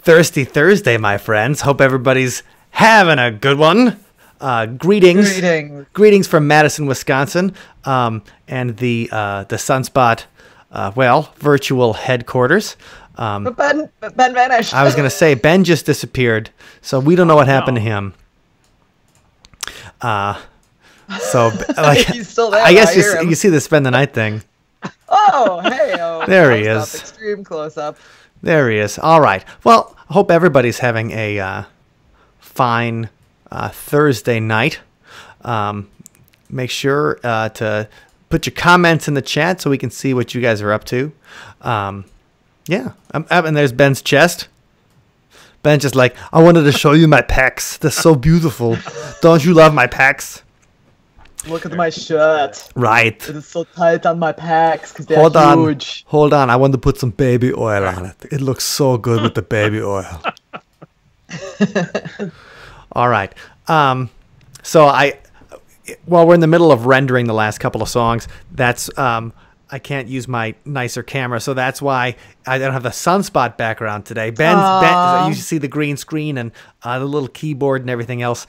Thirsty Thursday, my friends. Hope everybody's having a good one. Greetings from Madison, Wisconsin, and the Sunspot, virtual headquarters. But Ben vanished. I was going to say, Ben just disappeared, so we don't know what happened to him. He's still there. I guess you see the spend the night thing. Oh, hey. Oh, there he is. Extreme close-up. There he is. All right. Well, I hope everybody's having a fine Thursday night. Make sure to put your comments in the chat so we can see what you guys are up to. And there's Ben's chest. Ben's just like, I wanted to show you my pecs. They're so beautiful. Don't you love my pecs? Look at my shirt. Right. It is so tight on my pecs because they're huge. Hold on. I want to put some baby oil on it. It looks so good with the baby oil. All right. While we're in the middle of rendering the last couple of songs, that's I can't use my nicer camera, so that's why I don't have the Sunspot background today. Ben, you see the green screen and the little keyboard and everything else,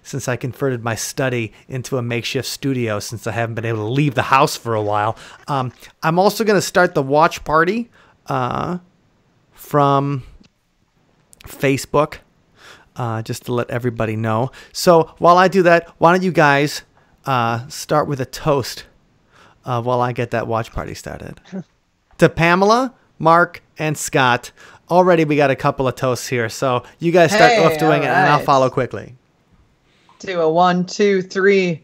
since I converted my study into a makeshift studio since I haven't been able to leave the house for a while. I'm also going to start the watch party from Facebook, just to let everybody know. So while I do that, why don't you guys start with a toast while I get that watch party started. To Pamela, Mark, and Scott. Already we got a couple of toasts here, so you guys start off doing it, and I'll follow quickly. Do a 1, 2, 3.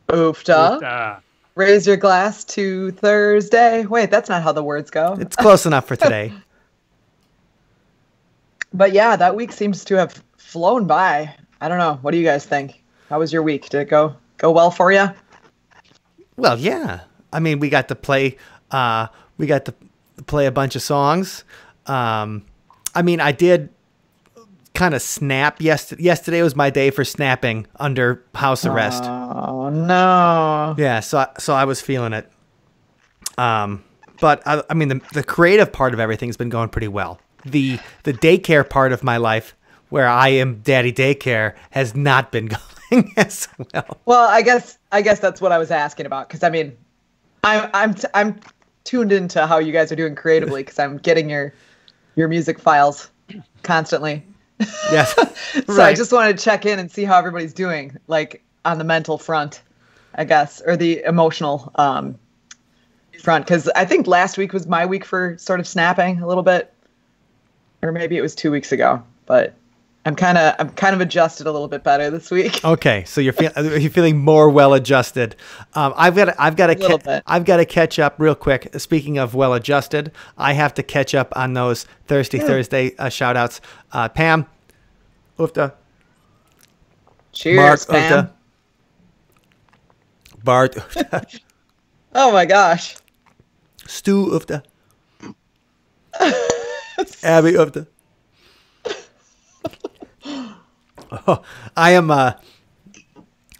Oofta. Raise your glass to Thursday. Wait, that's not how the words go. It's close enough for today. But yeah, that week seems to have flown by. I don't know. What do you guys think? How was your week? Did it go well for you? Well, yeah. I mean, we got to play a bunch of songs. I mean, I did kind of snap yesterday was my day for snapping under house arrest. Oh no. Yeah, so I was feeling it. But I mean, the creative part of everything's been going pretty well. The daycare part of my life, where I am daddy daycare, has not been going as well. Well, I guess that's what I was asking about, because I mean, I'm tuned into how you guys are doing creatively, because I'm getting your music files constantly. Yes. So right. I just wanted to check in and see how everybody's doing, like on the mental front, I guess, or the emotional front, because I think last week was my week for sort of snapping a little bit, or maybe it was 2 weeks ago, but I'm kind of adjusted a little bit better this week. Okay, so you're feeling more well adjusted. I've got to catch up real quick. Speaking of well adjusted, I have to catch up on those Thirsty Thursday shout outs. Pam, Oofta. Cheers, Mark, Pam. Oofta. Bart, Oofta. Oh my gosh. Stu, Oofta. Abby, Oofta. Oh, I am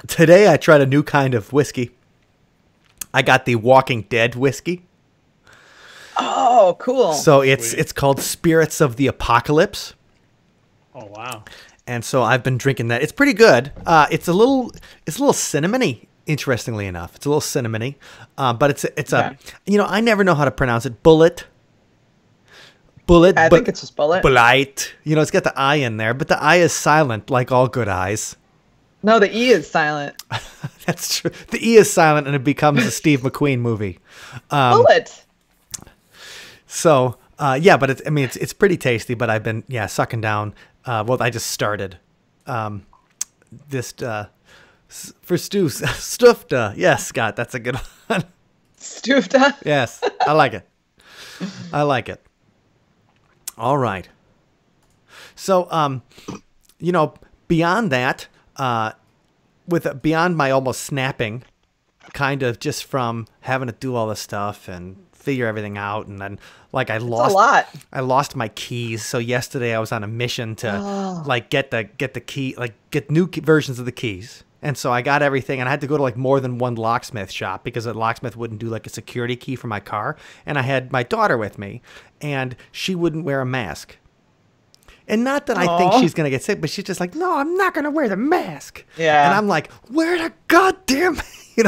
today I tried a new kind of whiskey. I got the Walking Dead whiskey. Oh, cool. So it's called Spirits of the Apocalypse. Oh wow. And so I've been drinking that. It's pretty good. It's a little cinnamony, interestingly enough. It's a little cinnamony. But it's I never know how to pronounce it. Bullet. I think it's just bullet. Bullet. It's got the I in there, but the I is silent, like all good I's. No, the E is silent. That's true. The E is silent, and it becomes a Steve McQueen movie. Bullet. So, but it's pretty tasty. But I've been sucking down. I just started this for Stu Stufta. Yes, Scott, that's a good one. Stufta. Yes, I like it. I like it. All right. So, beyond that, beyond my almost snapping, kind of just from having to do all this stuff and figure everything out, and then I lost my keys. So yesterday I was on a mission to get the key, get new versions of the keys. And so I got everything, and I had to go to more than one locksmith shop because a locksmith wouldn't do a security key for my car. And I had my daughter with me, and she wouldn't wear a mask. And not that I think Aw. she's going to get sick, but she's just like, no, I'm not going to wear the mask. Yeah. And I'm like, wear the goddamn,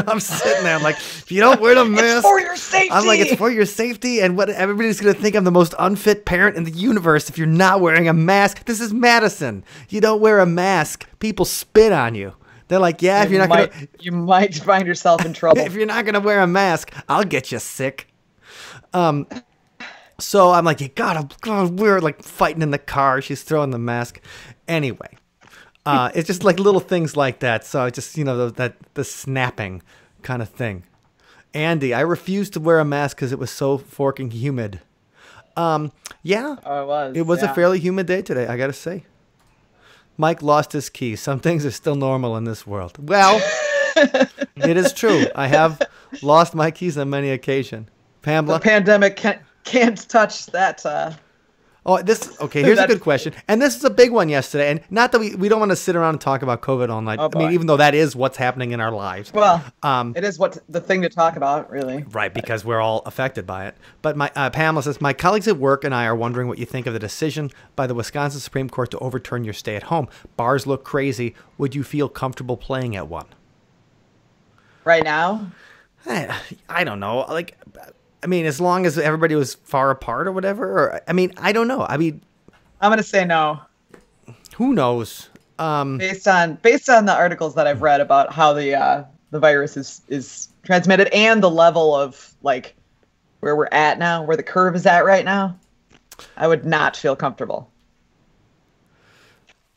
I'm sitting there. I'm like, if you don't wear the mask. It's for your safety. I'm like, it's for your safety. And what everybody's going to think I'm the most unfit parent in the universe if you're not wearing a mask. This is Madison. You don't wear a mask. People spit on you. They're like, yeah, if you're not going to. You might find yourself in trouble. If you're not going to wear a mask, I'll get you sick. So I'm like, you gotta wear it, like fighting in the car. She's throwing the mask. Anyway, it's just like little things like that. So it's just, the snapping kind of thing. Andy, I refused to wear a mask because it was so forking humid. Yeah. Oh, it was. It was yeah. a fairly humid day today, I gotta say. Mike lost his keys. Some things are still normal in this world. Well, it is true. I have lost my keys on many occasions. Pamela? The pandemic can't touch that. Here's a good question. And this is a big one yesterday. And not that we don't want to sit around and talk about COVID all night. Oh, I mean, boy. even though that is what's happening in our lives. Well, it is the thing to talk about, really. Right, because we're all affected by it. But my Pamela says, my colleagues at work and I are wondering what you think of the decision by the Wisconsin Supreme Court to overturn your stay at home. Bars look crazy. Would you feel comfortable playing at one? Right now? I don't know. Like, I mean, as long as everybody was far apart or whatever. Or, I mean, I don't know. I mean, I'm going to say no. Who knows? Based on the articles that I've read about how the virus is transmitted and the level of like where we're at now, where the curve is at right now, I would not feel comfortable.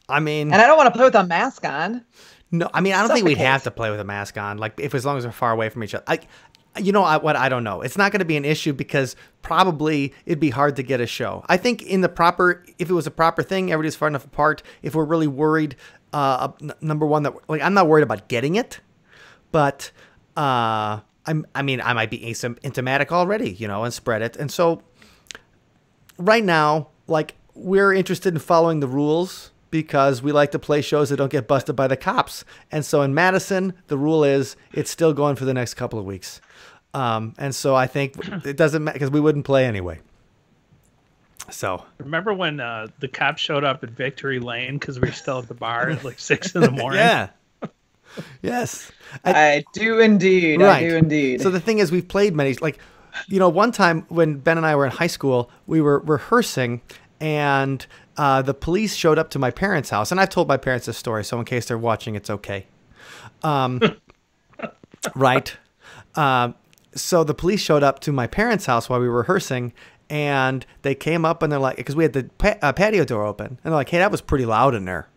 I mean, and I don't want to play with a mask on. No, I mean, I don't think we'd Suffocate. have to play with a mask on, like as long as we're far away from each other. I don't know. It's not going to be an issue because probably it'd be hard to get a show. I think if it was a proper thing, everybody's far enough apart. If we're really worried, number one, I'm not worried about getting it, but I might be asymptomatic already, and spread it. And so right now, like, we're interested in following the rules because we like to play shows that don't get busted by the cops. And so in Madison, the rule is it's still going for the next couple of weeks. And so I think it doesn't matter because we wouldn't play anyway. So Remember when the cops showed up at Victory Lane because we were still at the bar at like 6 in the morning? yeah. Yes. I do indeed. Right. I do indeed. So the thing is, we've played many, like, one time when Ben and I were in high school, we were rehearsing and the police showed up to my parents' house. And I've told my parents this story, so in case they're watching, it's okay. Right. So the police showed up to my parents' house while we were rehearsing, and they came up and they're like, because we had the patio door open, and they're like, hey, that was pretty loud in there.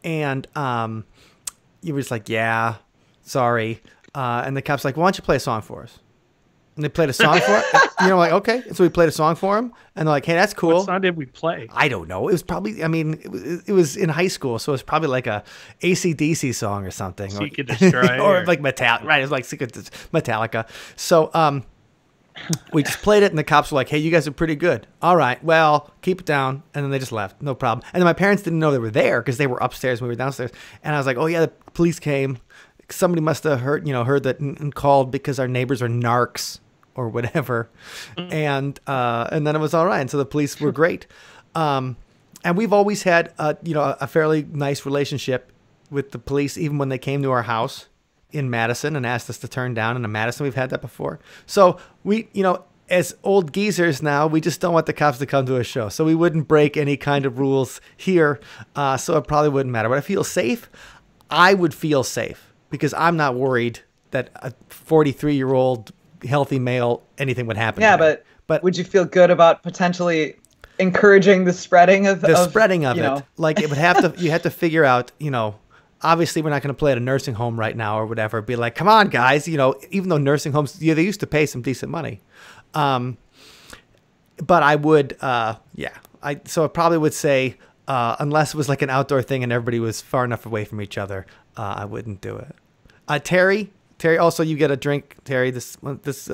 And you were just like, yeah, sorry. And the cop's like, why don't you play a song for us? And they played a song for it. Like, okay. So we played a song for him, and they're like, hey, that's cool. What song did we play? I don't know. It was probably, it was in high school, so it was probably like a AC/DC song or something. Seek and Destroy. or like Metallica. Right, it was like Metallica. So we just played it, and the cops were like, hey, you guys are pretty good. All right, well, keep it down. And then they just left. No problem. And then my parents didn't know they were there because they were upstairs when we were downstairs. And I was like, oh, yeah, the police came. Somebody must have heard that and called because our neighbors are narcs or whatever. And then it was all right. And so the police were great. And we've always had, a fairly nice relationship with the police, even when they came to our house in Madison and asked us to turn down. And in Madison, we've had that before. So we, as old geezers now, we just don't want the cops to come to a show. So we wouldn't break any kind of rules here. So it probably wouldn't matter. But I feel safe. I would feel safe because I'm not worried that a 43-year-old healthy male, anything would happen. Yeah, to me. but would you feel good about potentially encouraging the spreading of it? Like it would have to, you have to figure out, obviously we're not going to play at a nursing home right now or whatever. Be like, come on, guys, even though nursing homes, they used to pay some decent money. But I would, so I probably would say, unless it was like an outdoor thing and everybody was far enough away from each other, I wouldn't do it. Terry, also you get a drink. Terry, this bullet's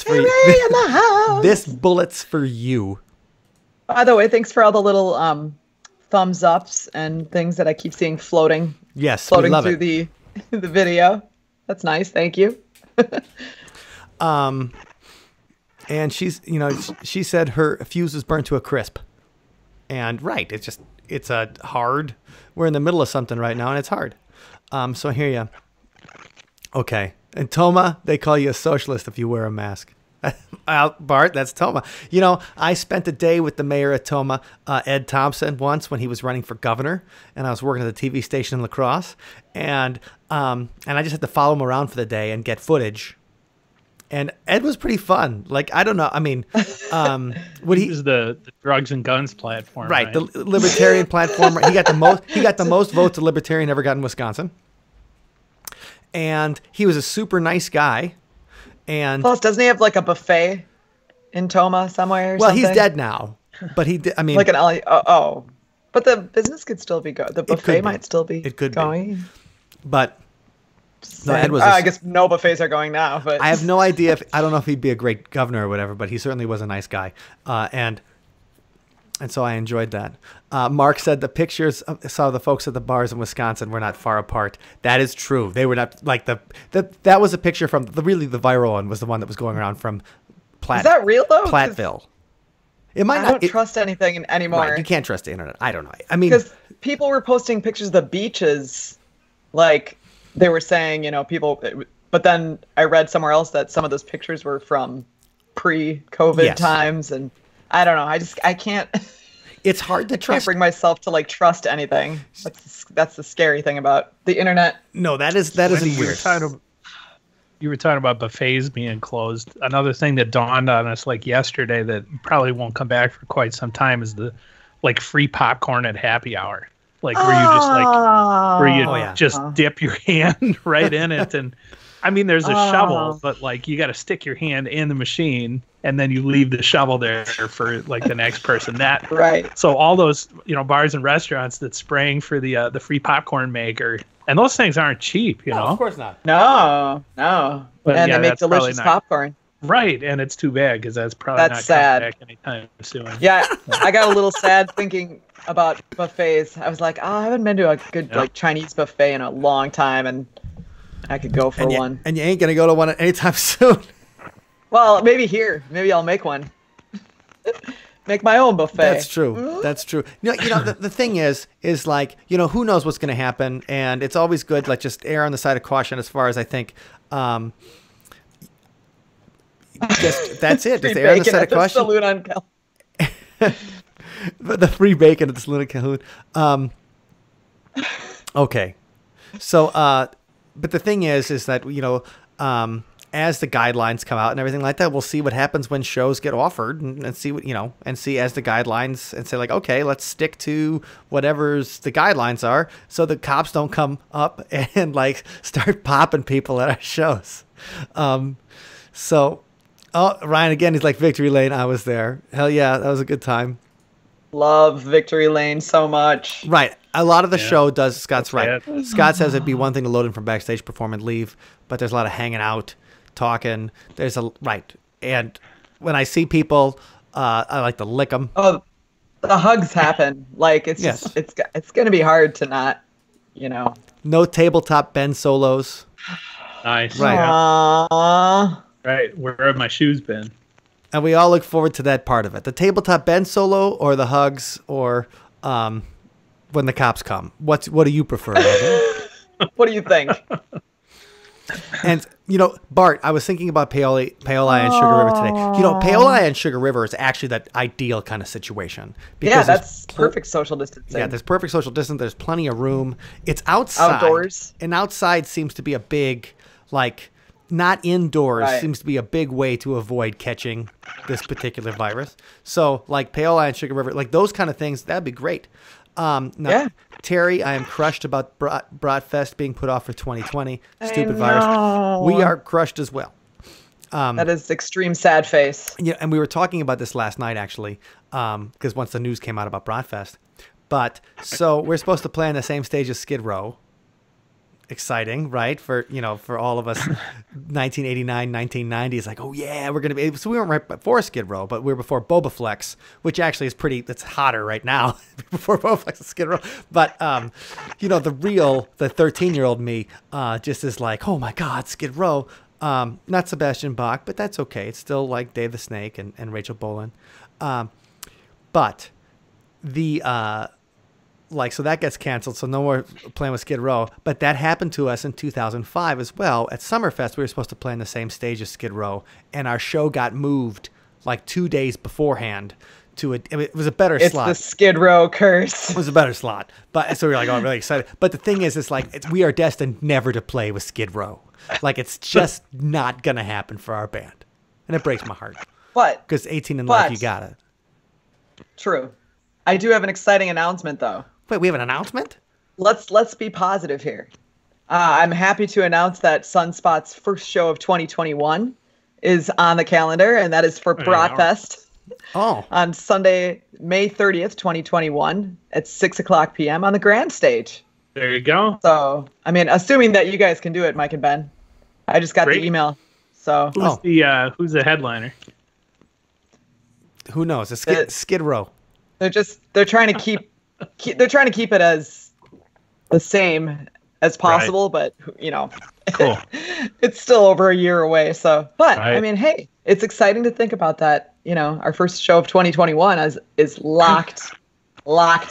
for you. This bullet's for you. By the way, thanks for all the little thumbs ups and things that I keep seeing floating. Yes, floating we love through it. the video. That's nice. Thank you. And she's, she said her fuse was burnt to a crisp. And right, it's a hard. We're in the middle of something right now, and it's hard. So I hear you. Okay, and Toma, they call you a socialist if you wear a mask. Bart, that's Toma. You know, I spent a day with the mayor of Toma, Ed Thompson, once when he was running for governor, and I was working at the TV station in La Crosse, and I just had to follow him around for the day and get footage. And Ed was pretty fun. Like, I don't know. I mean, what He was the drugs and guns platform, right, the libertarian platform. He got the most votes a libertarian ever got in Wisconsin. And he was a super nice guy. And Plus, doesn't he have like a buffet in Toma somewhere? Well, he's dead now, but he did. I mean, like an alley. Oh, but the business could still be going. The buffet might still be. It could going. be. But no, Ed was. I guess no buffets are going now. But I have no idea. I don't know if he'd be a great governor or whatever. But he certainly was a nice guy, and so I enjoyed that. Mark said the pictures saw the folks at the bars in Wisconsin were not far apart. That is true. They were not like that was a picture from the viral one was the one that was going around from Is that real though? Platteville. It might I don't trust anything anymore. Right, you can't trust the internet. I don't know. I mean, because people were posting pictures of the beaches, like they were saying, people. But then I read somewhere else that some of those pictures were from pre-COVID times, and I don't know. I can't. It's hard to trust. I can't bring myself to trust anything. That's the scary thing about the internet. No, that isn't weird. You were talking about buffets being closed. Another thing that dawned on us yesterday that probably won't come back for quite some time is the free popcorn at happy hour. Where you just dip your hand right in it. And I mean, there's a shovel, but you got to stick your hand in the machine and then you leave the shovel there for the next person. Right. So all those, bars and restaurants that's spraying for the free popcorn maker, and those things aren't cheap, No, of course not. No. But and they make delicious popcorn. Right, and it's too bad because that's probably not sad. coming back anytime soon. Yeah, I got a little sad thinking about buffets. I was like, I haven't been to a good Chinese buffet in a long time, and I could go for one. And you ain't gonna go to one anytime soon. Well, maybe here. Maybe I'll make one. Make my own buffet. That's true. That's true. The thing is who knows what's going to happen, and it's always good. Just err on the side of caution as far as I think. That's it. Just err on the side of caution. Salute on The free bacon at the Salute on Calhoun. Okay. So, but the thing is that as the guidelines come out and everything like that, we'll see what happens when shows get offered and see what, and see as the guidelines and say okay, let's stick to whatever's the guidelines are so the cops don't come up and start popping people at our shows. So, Ryan, again, he's like, Victory Lane, I was there. Hell yeah, that was a good time. Love Victory Lane so much. Right. A lot of the show does, Scott's right. Scott says it'd be one thing to load in from backstage, perform, and leave, but there's a lot of hanging out, talking. And when I see people, I like to lick them. Oh, the hugs happen. It's going to be hard to not, No tabletop bend solos. Nice. Right. Aww. Right. Where have my shoes been? And we all look forward to that part of it. The tabletop bend solo or the hugs or when the cops come. What do you prefer? What do you think? And, Bart, I was thinking about Paoli and Sugar River today. Paoli and Sugar River is actually that ideal kind of situation. Yeah, that's perfect social distancing. Yeah, there's perfect social distance. There's plenty of room. It's outside. Outdoors. And outside seems to be a big, not indoors seems to be a big way to avoid catching this particular virus. So, Paoli and Sugar River, those kind of things, that'd be great. Terry, I am crushed about Bratfest being put off for 2020. Stupid virus. We are crushed as well. That is extreme sad face. Yeah, and we were talking about this last night, actually, because once the news came out about Bratfest. But, so we're supposed to play on the same stage as Skid Row. Exciting, right? For all of us 1989, 1990s, oh yeah, we're going to be, so we weren't right before Skid Row, but we were before Boba Flex, which actually is that's hotter right now before Boba Flex and Skid Row. But, the 13-year-old me, just is oh my God, Skid Row. Not Sebastian Bach, but that's okay. It's still Dave the Snake and Rachel Bolan. But the like, so that gets canceled, so no more playing with Skid Row. But that happened to us in 2005 as well. At Summerfest, we were supposed to play on the same stage as Skid Row, and our show got moved like 2 days beforehand to it was a better slot. It's the Skid Row curse. It was a better slot. But so we were like, oh, I'm really excited. But the thing is, it's like, we are destined never to play with Skid Row. Like, it's just not going to happen for our band. And it breaks my heart. But because 18 in life, you got it. True. I do have an exciting announcement, though. Wait, we have an announcement? Let's be positive here. I'm happy to announce that Sunspot's first show of 2021 is on the calendar, and that is for Broadfest. Oh. On Sunday, May 30th, 2021 at 6:00 p.m. on the Grand Stage. There you go. So, I mean, assuming that you guys can do it, Mike and Ben. I just got the email. So who's the headliner? Who knows? It's Skid Row. They're trying to keep it as the same as possible, but you know, cool. It's still over a year away. So, but right. I mean, hey, it's exciting to think about that. You know, our first show of 2021 is locked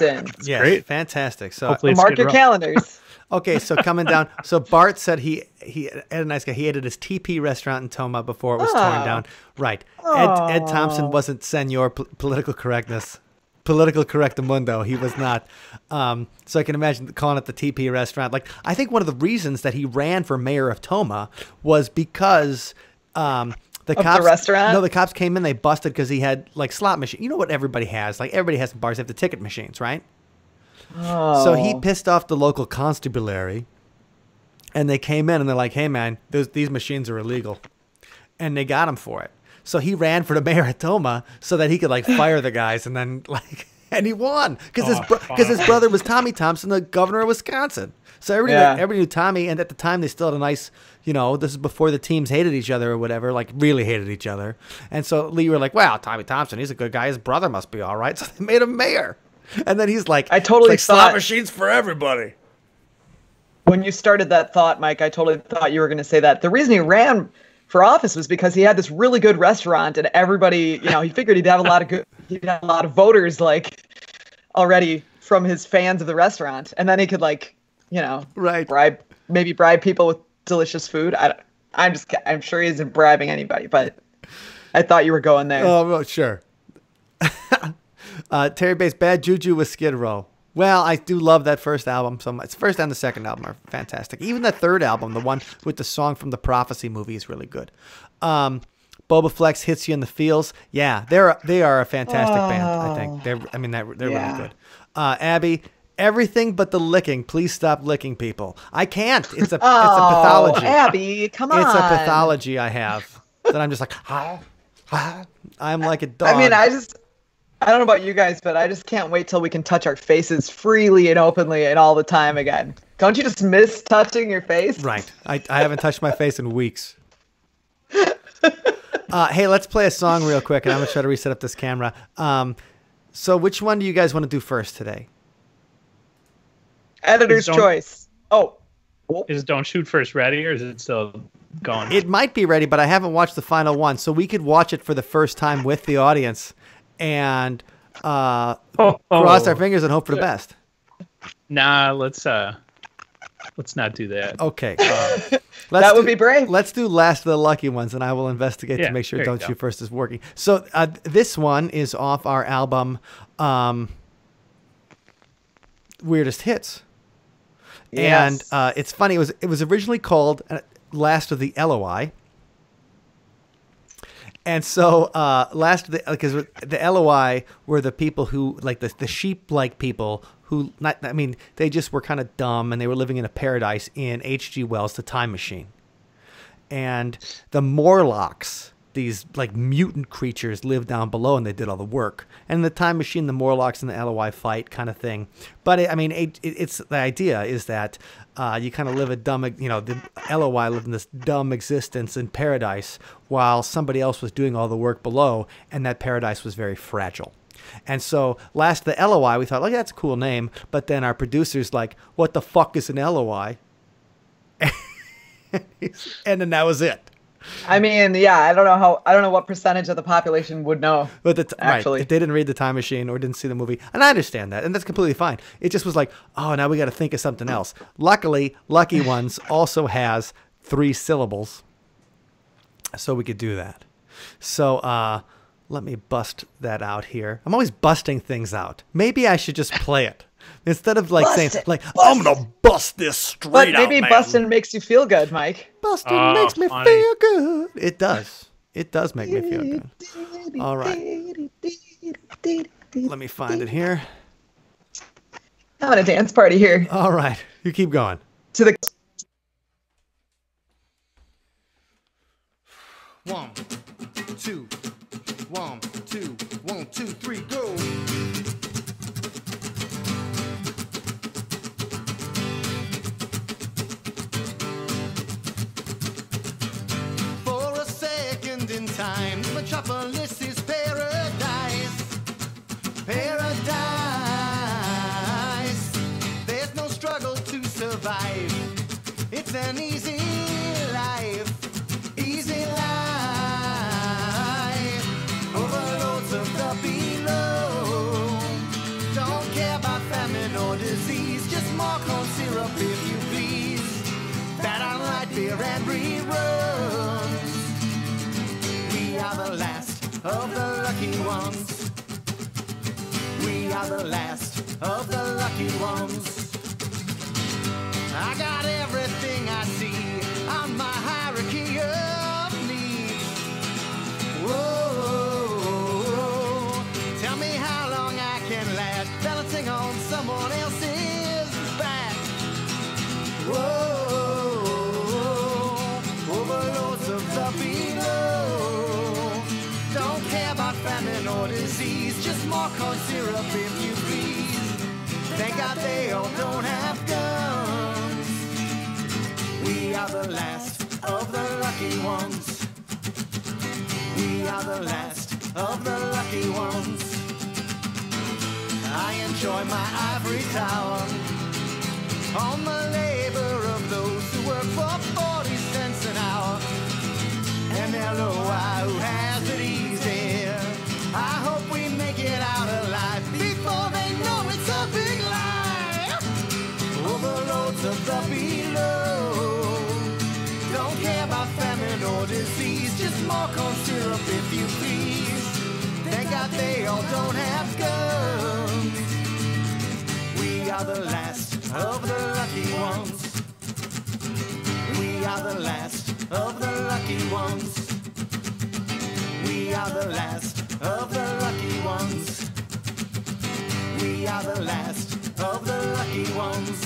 in. Yeah, great. Fantastic. So hopefully mark your calendars. Okay, so coming down. So Bart said he Ed, a nice guy. He ate at his TP restaurant in Toma before it was torn down. Right. Ed Thompson wasn't senor political correctness. Political correctamundo. He was not. So I can imagine calling it the TP restaurant. Like, I think one of the reasons that he ran for mayor of Toma was because the restaurant? No, the cops came in. They busted because he had like slot machine. You know what everybody has? Like, everybody has in bars. They have the ticket machines, right? Oh. So he pissed off the local constabulary, and they came in and they're like, "Hey, man, these machines are illegal," and they got him for it. So he ran for the mayor of Toma so that he could like fire the guys, and then and he won because his brother was Tommy Thompson, the governor of Wisconsin. So everybody knew Tommy, and at the time they still had a nice, you know, this is before the teams hated each other or whatever, like really hated each other. And so Lee were like, "Wow, Tommy Thompson, he's a good guy. His brother must be all right." So they made him mayor. And then he's like, I totally thought slot machines for everybody. When you started that thought, Mike, I totally thought you were going to say that. The reason he ran for office was because he had this really good restaurant, and everybody, you know, he figured he'd have a lot of voters like already from his fans of the restaurant, and then he could like, you know, bribe people with delicious food. I'm sure he isn't bribing anybody, but I thought you were going there. Oh, well, sure. Terry Bates, Bad Juju with Skid Row. Well, I do love that first album so much. First and the second album are fantastic. Even the third album, the one with the song from the Prophecy movie, is really good. Boba Flex Hits You in the Feels. Yeah, they are a fantastic band. I think they're really good. Abby, Everything But the Licking. Please stop licking people. I can't. It's a pathology. Abby, come on. It's a pathology I have that I'm just like, I'm like a dog. I mean, I don't know about you guys, but I just can't wait till we can touch our faces freely and openly and all the time again. Don't you just miss touching your face? Right. I haven't touched my face in weeks. Hey, let's play a song real quick, and I'm going to try to reset up this camera. So which one do you guys want to do first today? Editor's choice. Oh. Is Don't Shoot First ready, or is it still going? It might be ready, but I haven't watched the final one, so we could watch it for the first time with the audience and cross our fingers and hope for the best. Nah, let's not do that. Okay. That would be brave. Let's do Last of the Lucky Ones, and I will investigate to make sure Don't Shoot First is working. So this one is off our album Weirdest Hits. Yes. And it's funny. It was originally called Last of the LOI. And so because the LOI were the people who, like the sheep-like people who, they just were kind of dumb, and they were living in a paradise in H.G. Wells' The Time Machine. And the Morlocks, these like mutant creatures, lived down below, and they did all the work. And in The Time Machine, the Morlocks and the LOI fight kind of thing. But it's the idea is that you kind of live a dumb, the LOI lived in this dumb existence in paradise while somebody else was doing all the work below, and that paradise was very fragile. And so Last the LOI, we thought, oh, yeah, that's a cool name. But then our producer's like, what the fuck is an LOI? And then that was it. I mean, yeah, I don't know what percentage of the population would know. But actually, right, if they didn't read The Time Machine or didn't see the movie, and I understand that, and that's completely fine. It just was like, oh, now we got to think of something else. Luckily, Lucky Ones also has 3 syllables, so we could do that. So let me bust that out here. I'm always busting things out. Maybe I should just play it. Instead of like saying, like, I'm going to bust this straight but out, maybe man. busting makes you feel good, Mike. Busting makes me feel good. It does. It does make me feel good. All right. Let me find it here. Having a dance party here. All right. You keep going. To the 1, 2, 1, 2, 1, 2, 3, go. For a second in time, Metropolis is paradise. Paradise. There's no struggle to survive. It's an easy life. Easy life. Overloads of the below. Don't care about famine or disease. Just more corn syrup if you please. Fat on light beer and reruns. We are the last of the lucky ones. We are the last of the lucky ones. I got everything I see on my hierarchy of needs. Whoa, tell me how long I can last, balancing on someone else's back. Whoa, overloads of the below. Don't care about famine or disease, just more corn syrup if you please. Thank God they all don't have guns. We are the last of the lucky ones. We are the last of the lucky ones. I enjoy my ivory tower on the labor of those who work for 40 cents an hour. And LOI who has it easy. I hope we make it out alive before they know it's a big lie. Overloads of the below. Don't care about famine or disease, just more corn syrup if you please. Thank God they all don't have guns. We are the last of the lucky ones. We are the last of the lucky ones. We are the last of the lucky ones. We are the last of the lucky ones.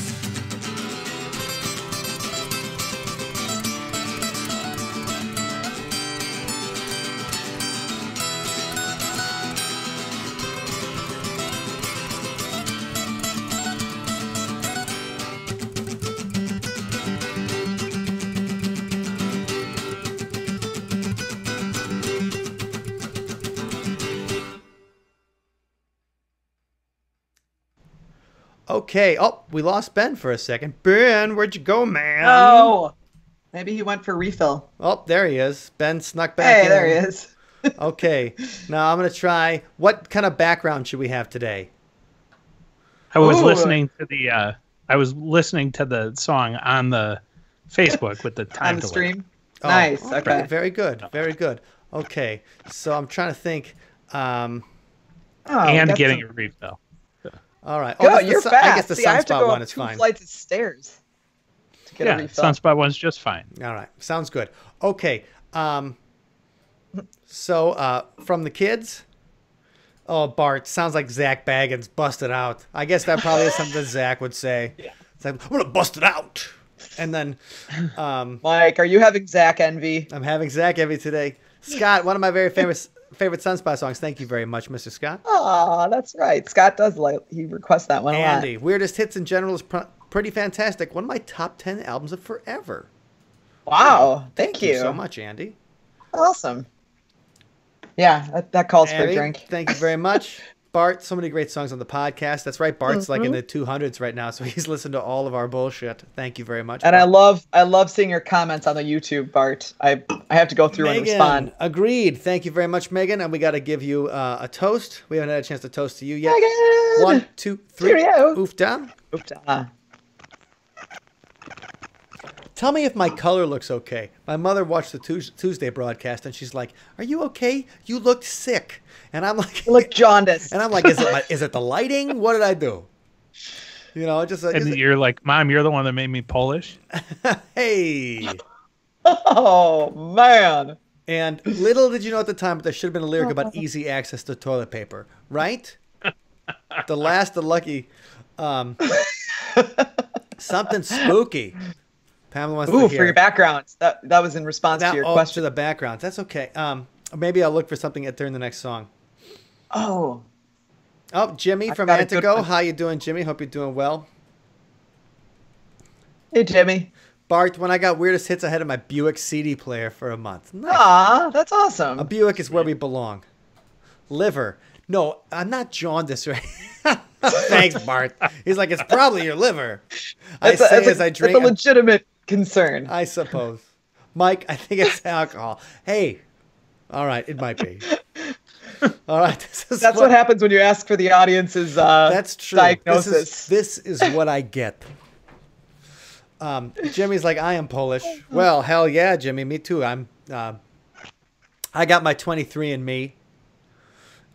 Okay. Oh, we lost Ben for a second. Ben, where'd you go, man? Oh, maybe he went for refill. Oh, there he is. Ben snuck back in. Hey, there he is. Okay. Now I'm going to try. What kind of background should we have today? I was listening to the song on the Facebook with the time on the delay. stream. Nice. Oh, okay. Very good. Very good. Okay. So I'm trying to think. And getting a refill. All right. Go, that's you're the, fast. I guess the See, I have to Sunspot go one up is 2 fine. flights of stairs to get a refill. Sunspot one's just fine. All right. Sounds good. Okay. So from the kids. Oh, Bart, sounds like Zach Baggins busted out. I guess that probably is something that Zach would say. Yeah. It's like, I'm going to bust it out. And then... Mike, are you having Zach envy? I'm having Zach envy today. Scott, one of my very favorite Sunspot songs. Thank you very much, Mr. Scott. Oh, that's right. Scott does he requests that one a lot. Andy, Weirdest Hits in general is pretty fantastic. One of my top 10 albums of forever. Wow. Thank you you so much, Andy. Awesome. Yeah, that calls for a Andy, drink. Thank you very much. Bart, so many great songs on the podcast. That's right. Bart's like in the 200s right now, so he's listened to all of our bullshit. Thank you very much. And Bart. I love seeing your comments on the YouTube, Bart. I have to go through and respond. Agreed. Thank you very much, Megan. And we got to give you a toast. We haven't had a chance to toast to you yet. Megan! 1, 2, 3. Cheerio. Oof down. Oof down. Tell me if my color looks okay. My mother watched the Tuesday broadcast, and she's like, "Are you okay? You looked sick." And I'm like, You look jaundiced. and I'm like, is it the lighting? What did I do? You know, And you're like, Mom, you're the one that made me Polish. Hey. Oh, man. And little did you know at the time, but there should have been a lyric about easy access to toilet paper, right? The lucky, something spooky. Pamela wants to hear. For your backgrounds. That was in response to your question. To the backgrounds. That's okay. Maybe I'll look for something during the next song. Oh, Jimmy from Antigo. How you doing, Jimmy? Hope you're doing well. Hey, Jimmy. Bart, when I got weirdest hits, I had in my Buick CD player for a month. Nice. Aw, that's awesome. A Buick is where we belong. Liver. No, I'm not jaundiced, right? Thanks, Bart. He's like, it's probably your liver. I say as I drink. It's a legitimate concern. I suppose. Mike, I think it's alcohol. Hey. All right, it might be. All right. That's what happens when you ask for the audience's that's true. diagnosis. This is what I get. Jimmy's like, I am Polish. Well, hell yeah, Jimmy. Me too. I got my 23andMe.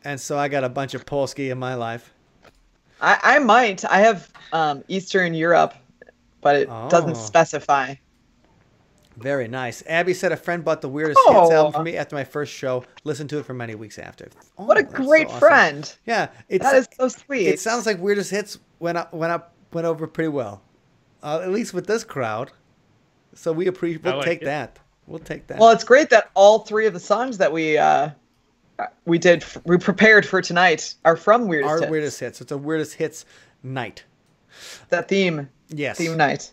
And so I got a bunch of Polski in my life. I might. I have Eastern Europe, but it doesn't specify. Very nice. Abby said a friend bought the weirdest hits album for me after my first show. Listened to it for many weeks after. What a great friend! Yeah, that is so sweet. It sounds like weirdest hits went over pretty well, at least with this crowd. So we appreciate. We'll take that. We'll take that. Well, it's great that all three of the songs that we prepared for tonight are from weirdest hits. Weirdest hits. It's a weirdest hits night. That theme. Yes. Theme night.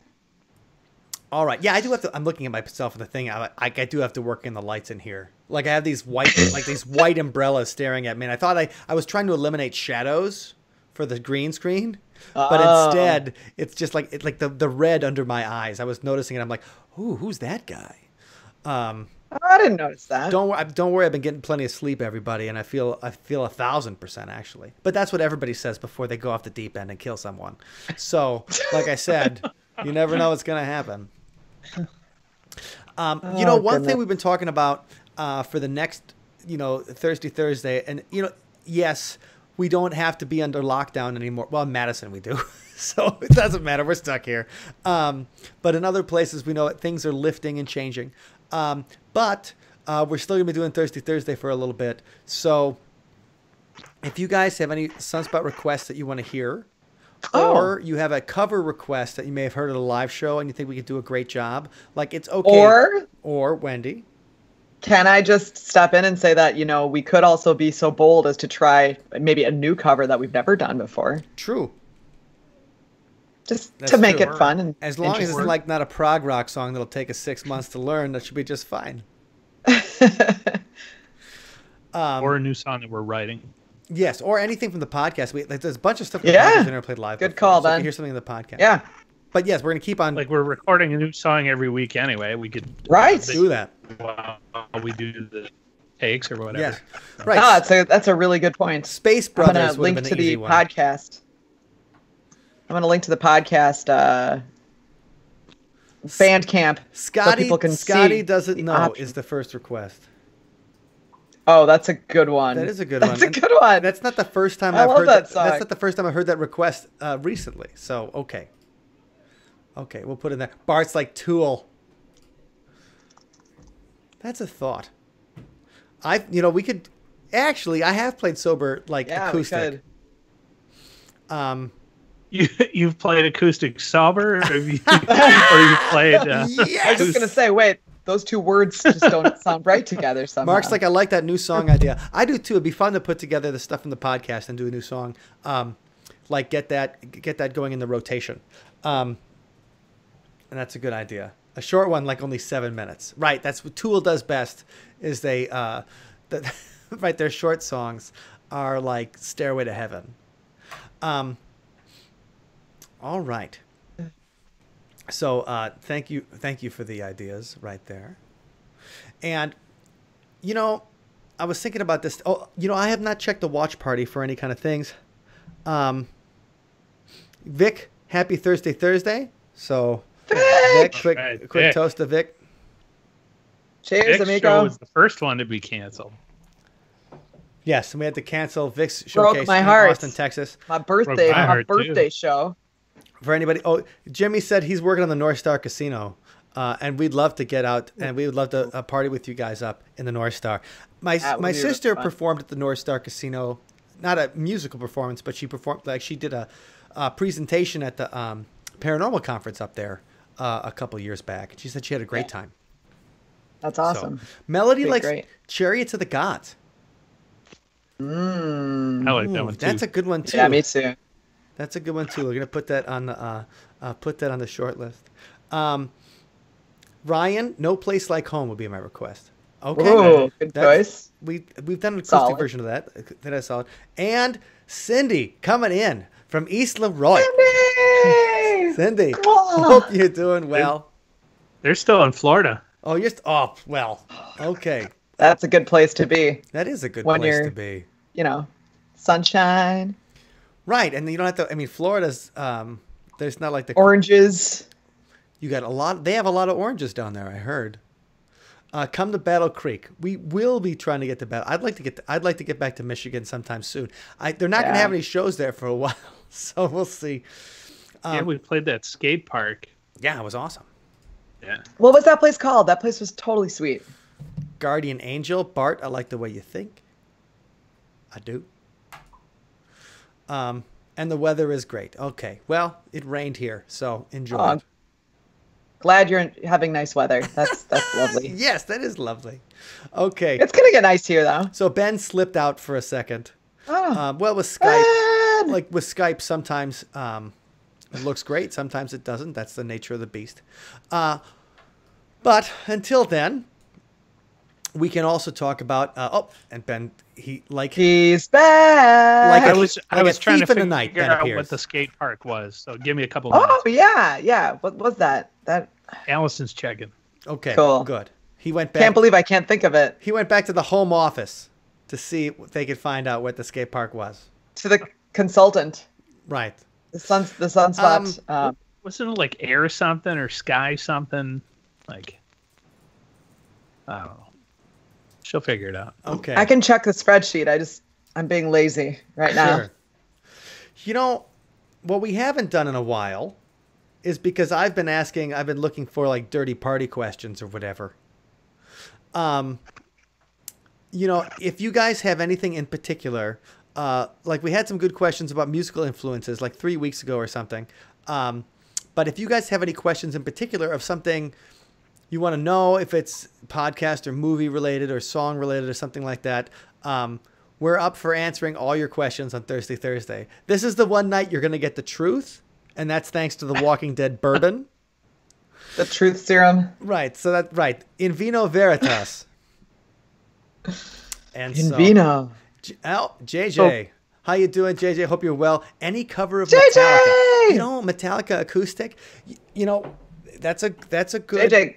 All right. Yeah, I do have to. I'm looking at myself in the thing. I do have to work in the lights in here. Like I have these white, these white umbrellas staring at me. And I thought I was trying to eliminate shadows for the green screen, but instead it's just like the red under my eyes. I was noticing it. I'm like, ooh, who's that guy? I didn't notice that. Don't worry. I've been getting plenty of sleep, everybody, and I feel 1,000% actually. But that's what everybody says before they go off the deep end and kill someone. So, like I said, you never know what's gonna happen. One thing we've been talking about for the next, Thirsty Thursday, and yes, we don't have to be under lockdown anymore. Well, in Madison we do, so it doesn't matter. We're stuck here. But in other places, we know that things are lifting and changing. But we're still gonna be doing Thirsty Thursday for a little bit. So if you guys have any Sunspot requests that you want to hear, or you have a cover request that you may have heard at a live show and you think we could do a great job, like it's okay. Or Wendy. Can I just step in and say that, we could also be so bold as to try maybe a new cover that we've never done before. True. That's to make it fun. And as long as it's like not a prog rock song that'll take us 6 months to learn, that should be just fine. Or a new song that we're writing. Yes, or anything from the podcast. There's a bunch of stuff from the podcast we've never played live. Good call, Ben. So Ben. hear something in the podcast. Yeah. But yes, we're going to keep on. Like we're recording a new song every week anyway. We could do that while we do the takes or whatever. Yes. Right. That's a really good point. Space Brothers. I'm going to link to the podcast. I'm going to link to the podcast Bandcamp. Scotty doesn't know is the first request. Oh, that's a good one. That is a good one. That's a good one. That's not the first time I've heard that song. That's not the first time I've heard that request recently. So, okay. Okay, we'll put it in there. Bart's like Tool. That's a thought. We could actually. I have played sober acoustic. You've played acoustic sober, or you've played. I was just gonna say, wait. Those two words just don't sound right together somehow. Mark's like, I like that new song idea. I do too. It'd be fun to put together the stuff from the podcast and do a new song. Get that going in the rotation. And that's a good idea. A short one, like only 7 minutes. Right. That's what Tool does best. Is they, write their short songs. are like Stairway to Heaven. All right. So thank you for the ideas right there. And I was thinking about this. Oh, I have not checked the watch party for any kind of things. Vic, happy Thursday. So Vic, quick toast to Vic. Cheers, Vic's amigo. show was the first one to be canceled. Yes, and we had to cancel Vic's showcase my in heart. Austin, Texas. My birthday show. For anybody, Jimmy said he's working on the North Star Casino, and we'd love to get out, and we would love to party with you guys up in the North Star. My sister performed at the North Star Casino, not a musical performance, but she performed, like she did a presentation at the paranormal conference up there a couple years back. She said she had a great time. That's awesome. So, Melody likes Chariots of the Gods. I like that one too. That's a good one too. Yeah, me too. That's a good one too. We're gonna put that on the short list. Ryan, No Place Like Home would be my request. Okay, Ooh, good choice. We've done an acoustic Solid. version of that. That's solid. And Cindy coming in from East Leroy. Cindy, hope you're doing well. They're still in Florida. Oh, well. Okay, That's a good place to be. that is a good When place you're- to be. Sunshine, Right, and you don't have to. I mean, Florida's. There's not like the oranges. You got a lot. They have a lot of oranges down there. I heard. Come to Battle Creek. We will be trying to get to Battle. I'd like to get back to Michigan sometime soon. They're not going to have any shows there for a while, so we'll see. Yeah, we played that skate park. Yeah, it was awesome. Yeah. What was that place called? That place was totally sweet. Guardian Angel, Bart. I like the way you think. I do. And the weather is great. Okay. Well, it rained here, so enjoy. Oh, glad you're having nice weather. That's lovely. Yes, that is lovely. Okay. It's gonna get nice here though. So Ben slipped out for a second. Oh, Well, with Skype, Ben! like with Skype, sometimes it looks great, sometimes it doesn't. That's the nature of the beast. But until then, we can also talk about. And Ben, he's back. Like I was a trying to thief in the figure night, Ben out appears. what the skate park was. So give me a couple minutes. Oh yeah. What was that? That Allison's checking. Okay, Cool. good. He went back. can't believe I can't think of it. He went back to the home office to see if they could find out what the skate park was. To the consultant, Right. the sunspot. Wasn't it like air something or sky something? Like, I don't know. She'll figure it out. Okay. I can check the spreadsheet. I'm being lazy right now. Sure. What we haven't done in a while is because I've been looking for like dirty party questions or whatever. If you guys have anything in particular, like we had some good questions about musical influences like 3 weeks ago or something. But if you guys have any questions in particular of something you want to know, if it's podcast or movie related or song related or something like that, we're up for answering all your questions on Thursday. This is the one night you're going to get the truth, and that's thanks to the Walking Dead bourbon. The truth serum. Right. So in vino veritas. And In vino. JJ. How you doing, JJ? Hope you're well. Any cover of JJ! Metallica? Metallica acoustic. That's a good. JJ.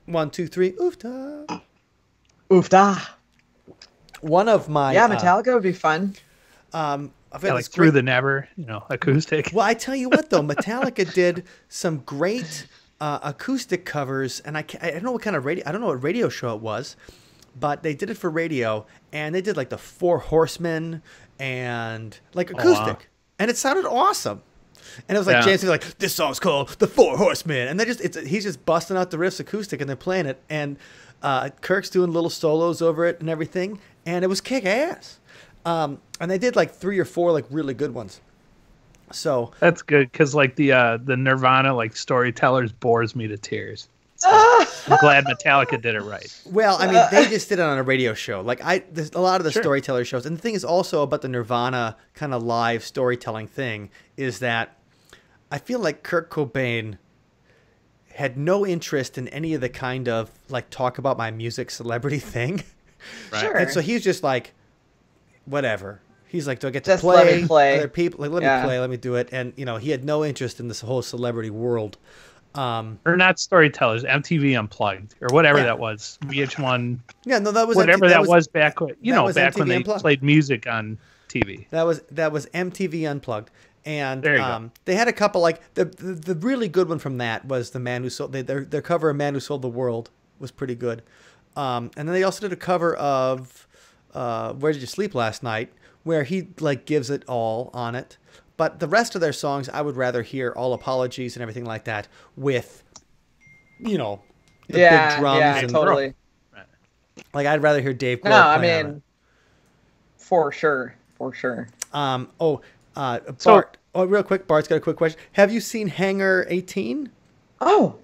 1, 2, 3. Oofta. Oofda. One of my Metallica would be fun. I've had Yeah, this like through great- the never, acoustic. Well, I tell you what, though, Metallica did some great acoustic covers, and I don't know what kind of radio. I don't know what radio show it was, but they did it for radio, and they did like the Four Horsemen and like acoustic, wow. and it sounded awesome. And it was like Yeah. James was like, "This song's called The Four Horsemen," and he's just busting out the riffs acoustic, and they're playing it, and Kirk's doing little solos over it and everything, and it was kick ass. And they did like 3 or 4 like really good ones. So That's good because like the Nirvana like Storytellers bores me to tears. So I'm glad Metallica did it right. well, I mean, they just did it on a radio show. Like there's a lot of the Sure. storyteller shows, and the thing is also about the Nirvana kind of live storytelling thing is that I feel like Kurt Cobain had no interest in any of the kind of like talk about my music celebrity thing. Right. Sure. And so he's just like, whatever. He's like, do I get to Just play? let me play. Other people, like, let Yeah. me play, let me do it. And, you know, he had no interest in this whole celebrity world. Or not storytellers, MTV Unplugged or whatever Yeah. that was. VH1, Yeah, no, that was whatever that was back when, that was back when MTV they Unplugged. played music on TV. That was MTV Unplugged, and There you go. they had a couple like the really good one from that was the man who sold their cover of Man Who Sold the World was pretty good, and then they also did a cover of Where Did You Sleep Last Night, where he like gives it all on it, but the rest of their songs I would rather hear All Apologies and everything like that with, you know, the big drums and totally. like I'd rather hear Dave Grohl No, I play on it. mean, for sure. Bart. Real quick, Bart's got a quick question. Have you seen Hangar 18 Oh,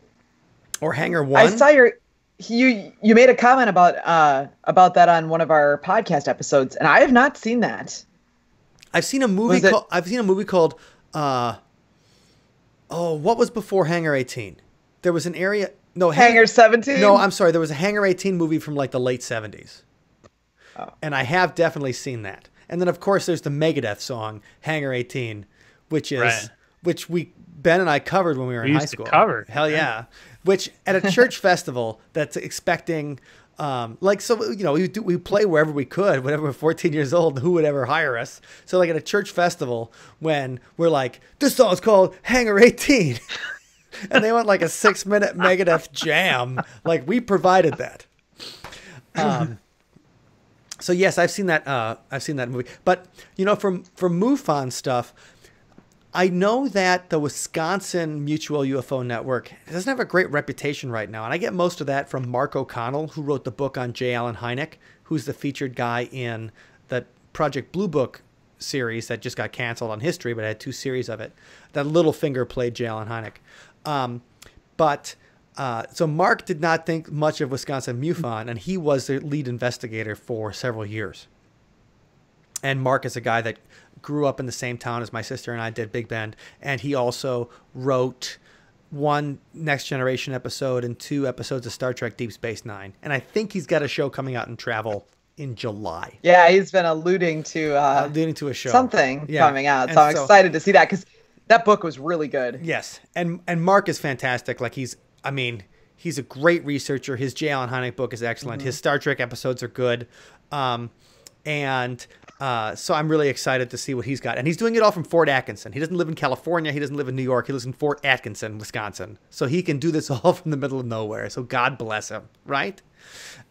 or Hangar 1? I saw you made a comment about that on one of our podcast episodes, and I have not seen that. I've seen a movie called what was before Hangar 18? There was an area. No, Hangar 17. No, I'm sorry. There was a Hangar 18 movie from like the late 70s. Oh. And I have definitely seen that. And then of course there's the Megadeth song Hangar 18, which Ben and I covered when we were in high school. Hell yeah. Which at a church festival that's expecting we play wherever we could whenever we're 14 years old. Who would ever hire us? So like at a church festival when we're like, this song's called Hangar 18 and they want like a 6-minute Megadeth jam, like we provided that. So yes, I've seen that movie. But you know, from MUFON stuff, I know that the Wisconsin Mutual UFO Network doesn't have a great reputation right now, and I get most of that from Mark O'Connell, who wrote the book on J. Allen Hynek, who's the featured guy in the Project Blue Book series that just got canceled on History, but had 2 series of it. That Littlefinger played J. Allen Hynek. So Mark did not think much of Wisconsin MUFON, and he was the lead investigator for several years. And Mark is a guy that grew up in the same town as my sister and I did, Big Bend, and he also wrote 1 Next Generation episode and 2 episodes of Star Trek Deep Space Nine. And I think he's got a show coming out in travel in July. Yeah, he's been alluding to a show. Something coming out. So I'm excited to see that because that book was really good. Yes. And Mark is fantastic. Like he's a great researcher. His J. Allen Hynek book is excellent. Mm-hmm. His Star Trek episodes are good. So I'm really excited to see what he's got. And he's doing it all from Fort Atkinson. He doesn't live in California. He doesn't live in New York. He lives in Fort Atkinson, Wisconsin. So he can do this all from the middle of nowhere. So God bless him, right?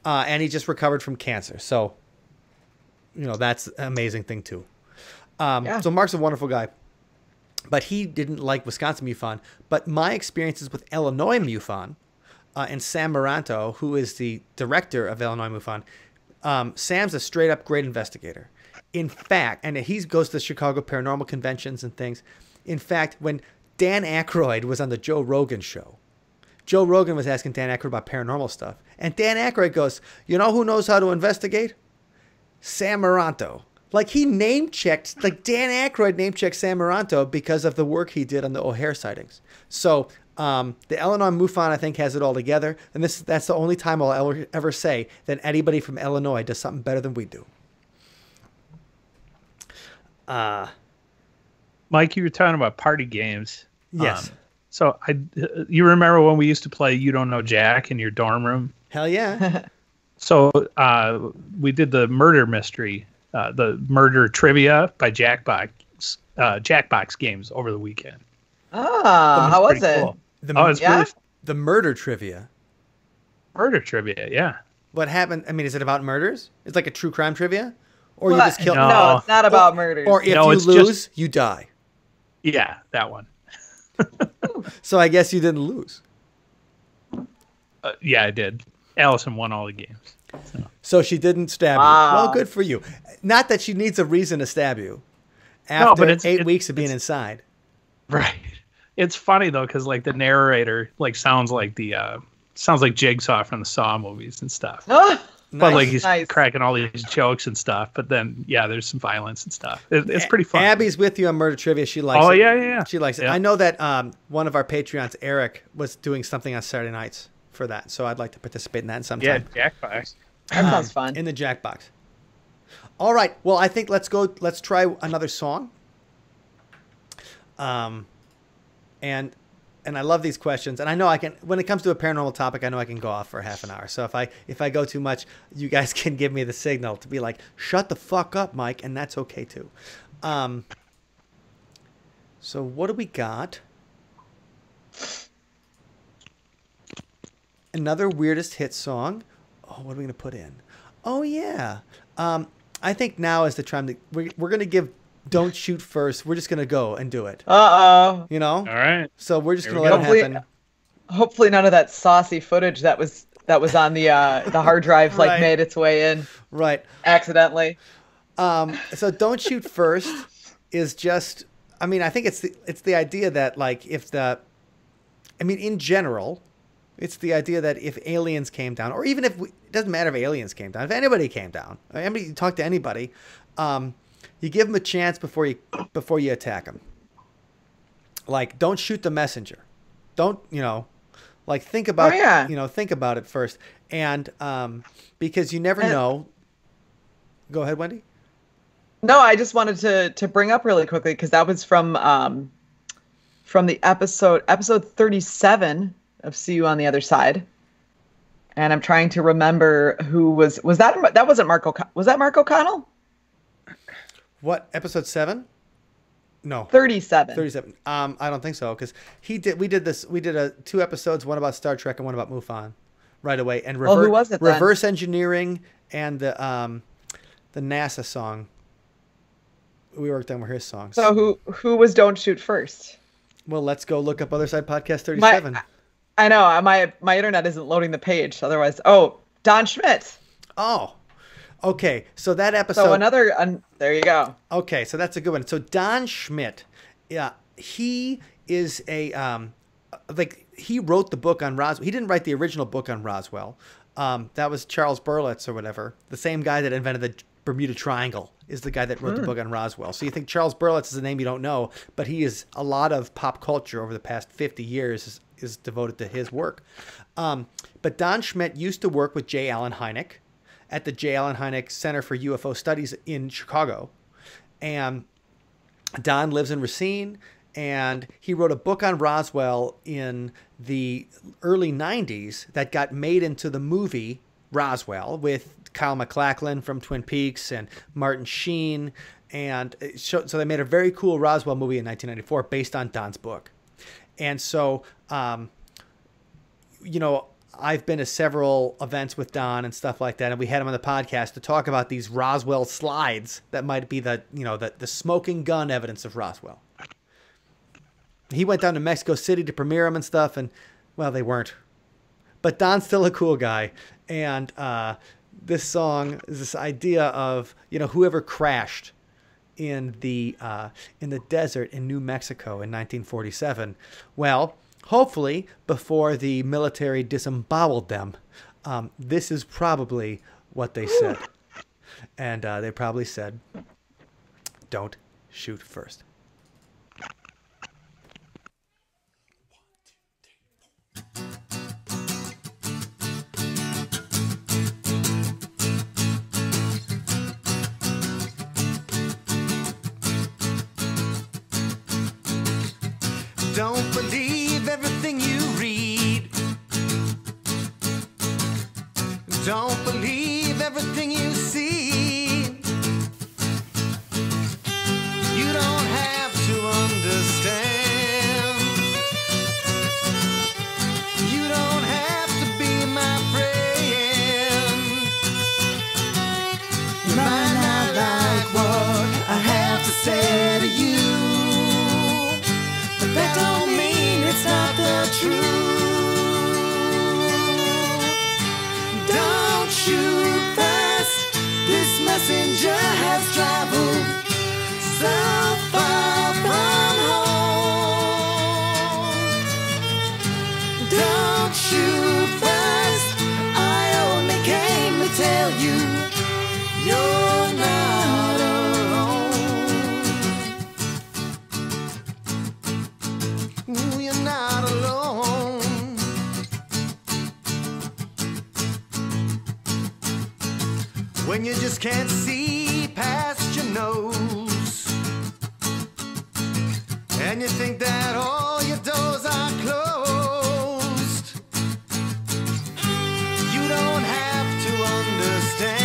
And he just recovered from cancer. So, you know, that's an amazing thing too. So Mark's a wonderful guy. But he didn't like Wisconsin MUFON. But my experiences with Illinois MUFON and Sam Maranto, who is the director of Illinois MUFON, Sam's a straight up great investigator. In fact, and he goes to the Chicago Paranormal Conventions and things. In fact, when Dan Aykroyd was on the Joe Rogan show, Joe Rogan was asking Dan Aykroyd about paranormal stuff. And Dan Aykroyd goes, you know who knows how to investigate? Sam Maranto. Like he name-checked, like Dan Aykroyd name-checked Sam Maranto because of the work he did on the O'Hare sightings. So the Illinois MUFON, I think, has it all together. And that's the only time I'll ever say that anybody from Illinois does something better than we do. Mike, you were talking about party games. Yes. You remember when we used to play You Don't Know Jack in your dorm room? Hell yeah. So we did the murder mystery, the murder trivia by Jackbox Games over the weekend. How was it? Cool. The murder trivia. Murder trivia, yeah. What happened? I mean, is it about murders? It's like a true crime trivia? Or you just kill? No, it's not about murders. Or if you lose, you die. Yeah, that one. So I guess you didn't lose. Yeah, I did. Allison won all the games. So she didn't stab you. Well, good for you. Not that she needs a reason to stab you after 8 weeks of being inside. Right. It's funny though, because like the narrator like sounds like Jigsaw from the Saw movies and stuff. But like he's cracking all these jokes and stuff. But then there's some violence and stuff. It's pretty fun. Abby's with you on murder trivia. She likes it. Oh yeah. She likes it. I know that one of our Patreons, Eric, was doing something on Saturday nights for that. So I'd like to participate in that sometime. Yeah, Jackbox. That sounds fun. in the Jackbox. All right. Well, I think let's try another song. And I love these questions, and I know I can. When it comes to a paranormal topic, I know I can go off for half an hour. So if I go too much, you guys can give me the signal to be like, "Shut the fuck up, Mike," and that's okay too. So what do we got? Another weirdest hit song. Oh, what are we gonna put in? Oh yeah. I think now is the time that we're gonna give. Don't shoot first. We're just gonna go and do it. You know. All right. So we're just gonna let it happen. Hopefully, none of that saucy footage that was on the hard drive Right. made its way in Right. accidentally. So don't shoot first is just. I mean, I think it's the idea that in general, it's the idea that if aliens came down, or even if it doesn't matter if aliens came down, if anybody came down, you talk to anybody. You give them a chance before you attack them. Like, don't shoot the messenger. Don't, think about, think about it first. And because you never know. Go ahead, Wendy. No, I just wanted to bring up really quickly, because that was from the episode 37 of See You on the Other Side. And I'm trying to remember who was that wasn't Mark O'Connell. Was that Mark O'Connell? What, episode 7? No. 37. 37. I don't think so, because we did 2 episodes, one about Star Trek and one about MUFON right away. And who was it then? reverse engineering and the NASA song. We worked on his songs. So who was Don't Shoot First? Well, let's go look up Other Side Podcast 37. I know my internet isn't loading the page. Otherwise, Don Schmidt. Oh. Okay, so that episode. So there you go. Okay, so that's a good one. So Don Schmidt, yeah, he is he wrote the book on Roswell. He didn't write the original book on Roswell. That was Charles Berlitz or whatever. The same guy that invented the Bermuda Triangle is the guy that wrote the book on Roswell. So you think Charles Berlitz is a name you don't know, but he is a lot of pop culture over the past 50 years is devoted to his work. But Don Schmidt used to work with J. Allen Hynek at the J. Allen Hynek Center for UFO Studies in Chicago. And Don lives in Racine, and he wrote a book on Roswell in the early 90s that got made into the movie Roswell with Kyle MacLachlan from Twin Peaks and Martin Sheen. And so they made a very cool Roswell movie in 1994 based on Don's book. And so, I've been to several events with Don and stuff like that, and we had him on the podcast to talk about these Roswell slides that might be the smoking gun evidence of Roswell. He went down to Mexico City to premiere them and stuff, and, well, they weren't. But Don's still a cool guy, and this song is this idea of, whoever crashed in the desert in New Mexico in 1947. Well, hopefully, before the military disemboweled them, this is probably what they said. And they probably said, don't shoot first. Don't believe everything you read. Don't believe everything you see. You don't have to understand. You don't have to be my friend. You might not like what I have to say to you, but that don't mean it's not the truth. Don't shoot fast. This messenger has traveled so far from home. Don't shoot fast. I only came to tell you you're not alone. Ooh, you're not alone. when you just can't see past your nose, and you think that all your doors are closed. You don't have to understand,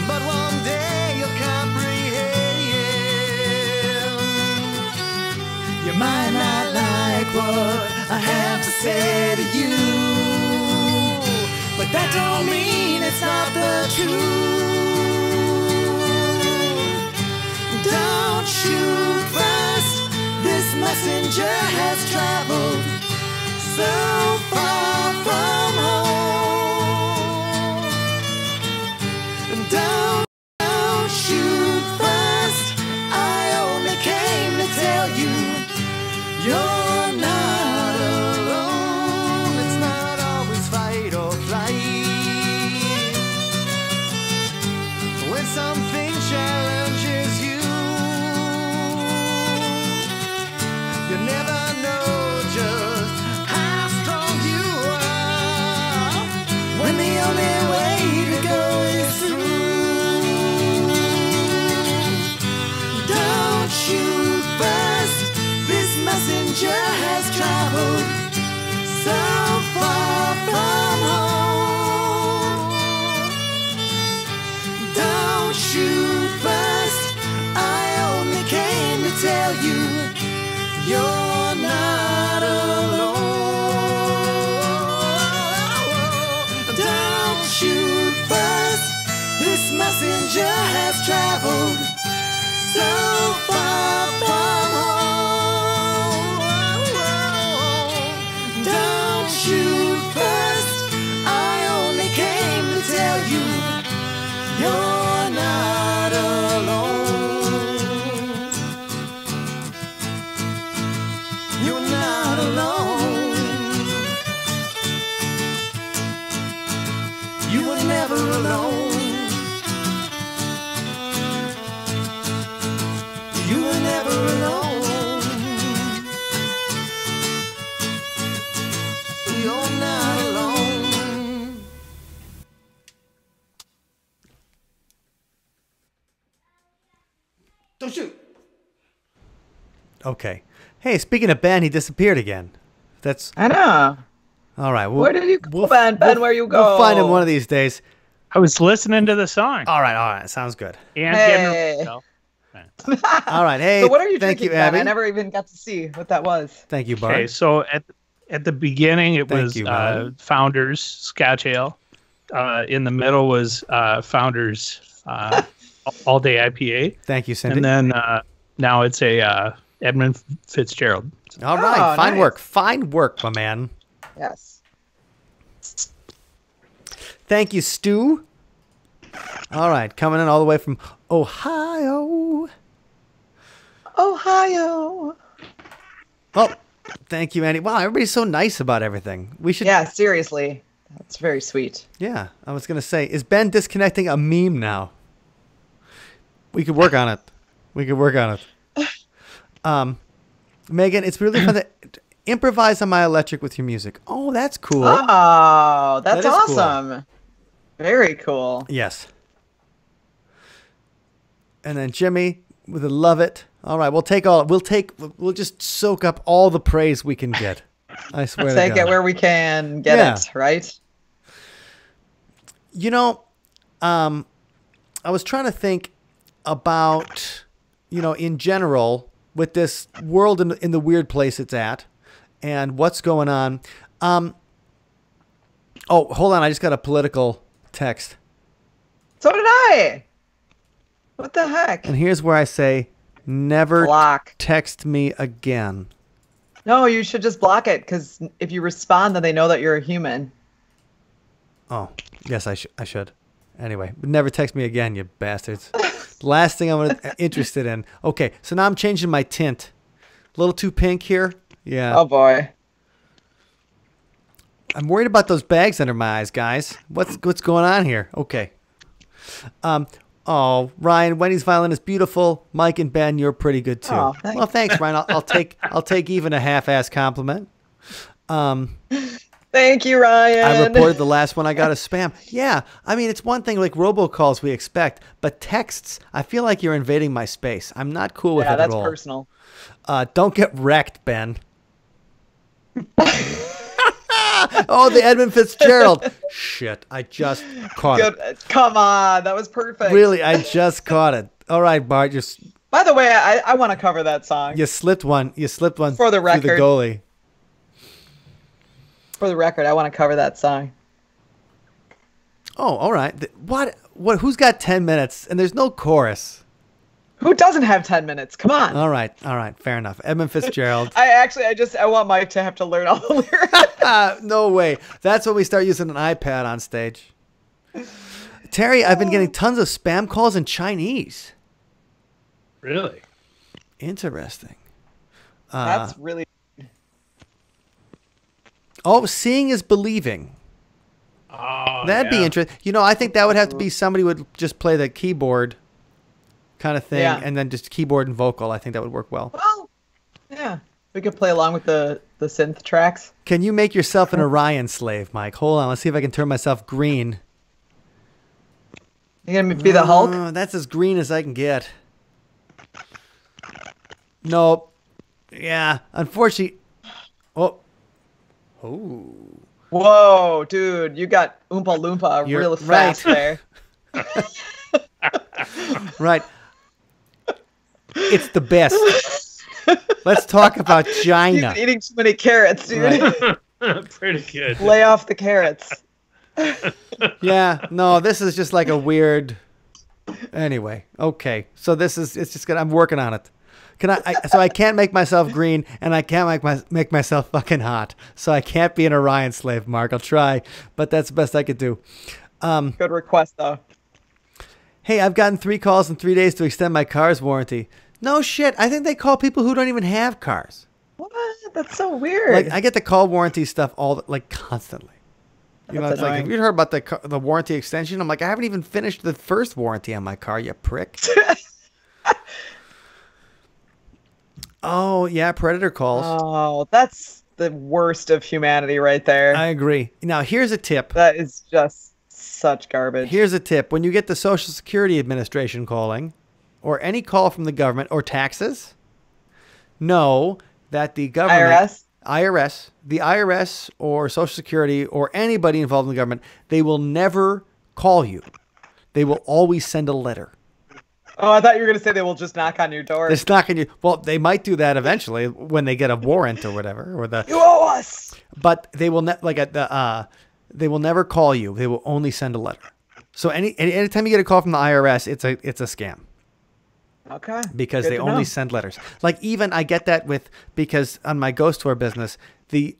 but one day you'll comprehend. You might not like what I have to say to you, but that don't mean it's not the truth. Don't shoot first. This messenger has traveled so far from home. Don't shoot first. I only came to tell you you're not alone. It's not always fight or flight. When something challenges you, you never know just how strong you are, when the only way to go is through. Don't shoot first. This messenger has traveled so far from home. Don't shoot first. I only came to tell you you're not alone. Don't shoot first. This messenger has traveled so far from home. Don't shoot first. I only came to tell you you're not alone. You're not alone. You were never alone. You were never alone. You're not alone. Don't shoot. Okay. Hey, speaking of Ben, he disappeared again. That's I know. all right. Where did you go, Ben? Ben, where you go? We'll find him one of these days. I was listening to the song. All right. Sounds good. And Hey. getting myself. All right. Hey, So what are you thank drinking, you, Ben? Abby. I never even got to see what that was. Thank you, Bart. Okay, so at the beginning it Thank was you, Bart. Founders Scotch Ale. In the middle was Founders All Day IPA, Thank you, Cindy. and then now it's a Edmund Fitzgerald. All right. Oh, Fine nice. work. Fine work, my man. Yes. Thank you, Stu. All right. Coming in all the way from Ohio. Ohio. Oh, thank you, Andy. Wow, everybody's so nice about everything. We should. Yeah, seriously. That's very sweet. Yeah, I was going to say, is Ben disconnecting a meme now? We could work on it. Megan, it's really fun to improvise on my electric with your music. Oh, that's cool. Oh, that's That is cool. awesome. Very cool. Yes. And then Jimmy with a love it. All right, we'll just soak up all the praise we can get. I swear to Take God. it where we can get Yeah. it, right? You know, I was trying to think about, in general, with this world in the weird place it's at, and what's going on. Oh, hold on, I just got a political text, So did I. What the heck? and here's where I say, never Block. text me again. No, you should just block it, because if you respond, then they know that you're a human. Oh, yes, I should. Anyway, but never text me again, you bastards. Last thing I'm interested in. Okay, so now I'm changing my tint. A little too pink here. Yeah. Oh boy. I'm worried about those bags under my eyes, guys. What's going on here? Okay. Oh, Ryan, Wendy's violin is beautiful. Mike and Ben, you're pretty good too. Oh, thanks. Well, thanks, Ryan. I'll take even a half-ass compliment. Thank you, Ryan. I reported the last one I got as spam. Yeah, I mean, it's one thing like robocalls we expect, but texts, I feel like you're invading my space. I'm not cool with it at all. Yeah, that's personal. Don't get wrecked, Ben. Oh, the Edmund Fitzgerald. Shit, I just caught it. Come on, that was perfect. Really, I just caught it. All right, Bart, By the way, I want to cover that song. you slipped one. You slipped one For the through the record. goalie. For the record, I want to cover that song. Oh, all right. What? Who's got 10 minutes and there's no chorus? Who doesn't have 10 minutes? Come on. All right. Fair enough. Edmund Fitzgerald. I want Mike to have to learn all the lyrics. No way. That's when we start using an iPad on stage. Terry, I've been getting tons of spam calls in Chinese. Really? Interesting. That's really. Oh, seeing is believing. Oh, That'd be interesting. You know, I think that would have to be somebody would just play the keyboard kind of thing, Yeah. and then just keyboard and vocal. I think that would work well. Well, yeah. We could play along with the synth tracks. Can you make yourself an Orion slave, Mike? Hold on. Let's see if I can turn myself green. You gonna be the Hulk? That's as green as I can get. Nope. Yeah. Unfortunately. Oh. Whoa, dude, you got Oompa Loompa You're real fast right. there. Right. It's the best. Let's talk about China. He's eating too many carrots, dude. Right. Pretty good. Lay off the carrots. Yeah. No, this is just like a weird. Anyway. Okay. So it's just gonna. I'm working on it. So I can't make myself green, and I can't make myself fucking hot. So I can't be an Orion slave, Mark. I'll try, but that's the best I could do. Good request, though. Hey, I've gotten 3 calls in 3 days to extend my car's warranty. No shit. I think they call people who don't even have cars. What? That's so weird. Like I get the call warranty stuff constantly. You know, That's it's like, annoying. have you heard about the warranty extension? I'm like, I haven't even finished the first warranty on my car, you prick. Oh, yeah, Predator calls. Oh, that's the worst of humanity right there. I agree. Now, here's a tip. That is just such garbage. Here's a tip. When you get the Social Security Administration calling, or any call from the government, or taxes, know that the government... the IRS or Social Security or anybody involved in the government, they will never call you. They will always send a letter. Oh, I thought you were going to say they will just knock on your door. It's not going to. Well, they might do that eventually when they get a warrant or whatever, or You owe us. But they will they will never call you. They will only send a letter. So anytime you get a call from the IRS, it's a scam. Okay. Because Good they to only know. send letters. Like even I get that because on my ghost tour business, the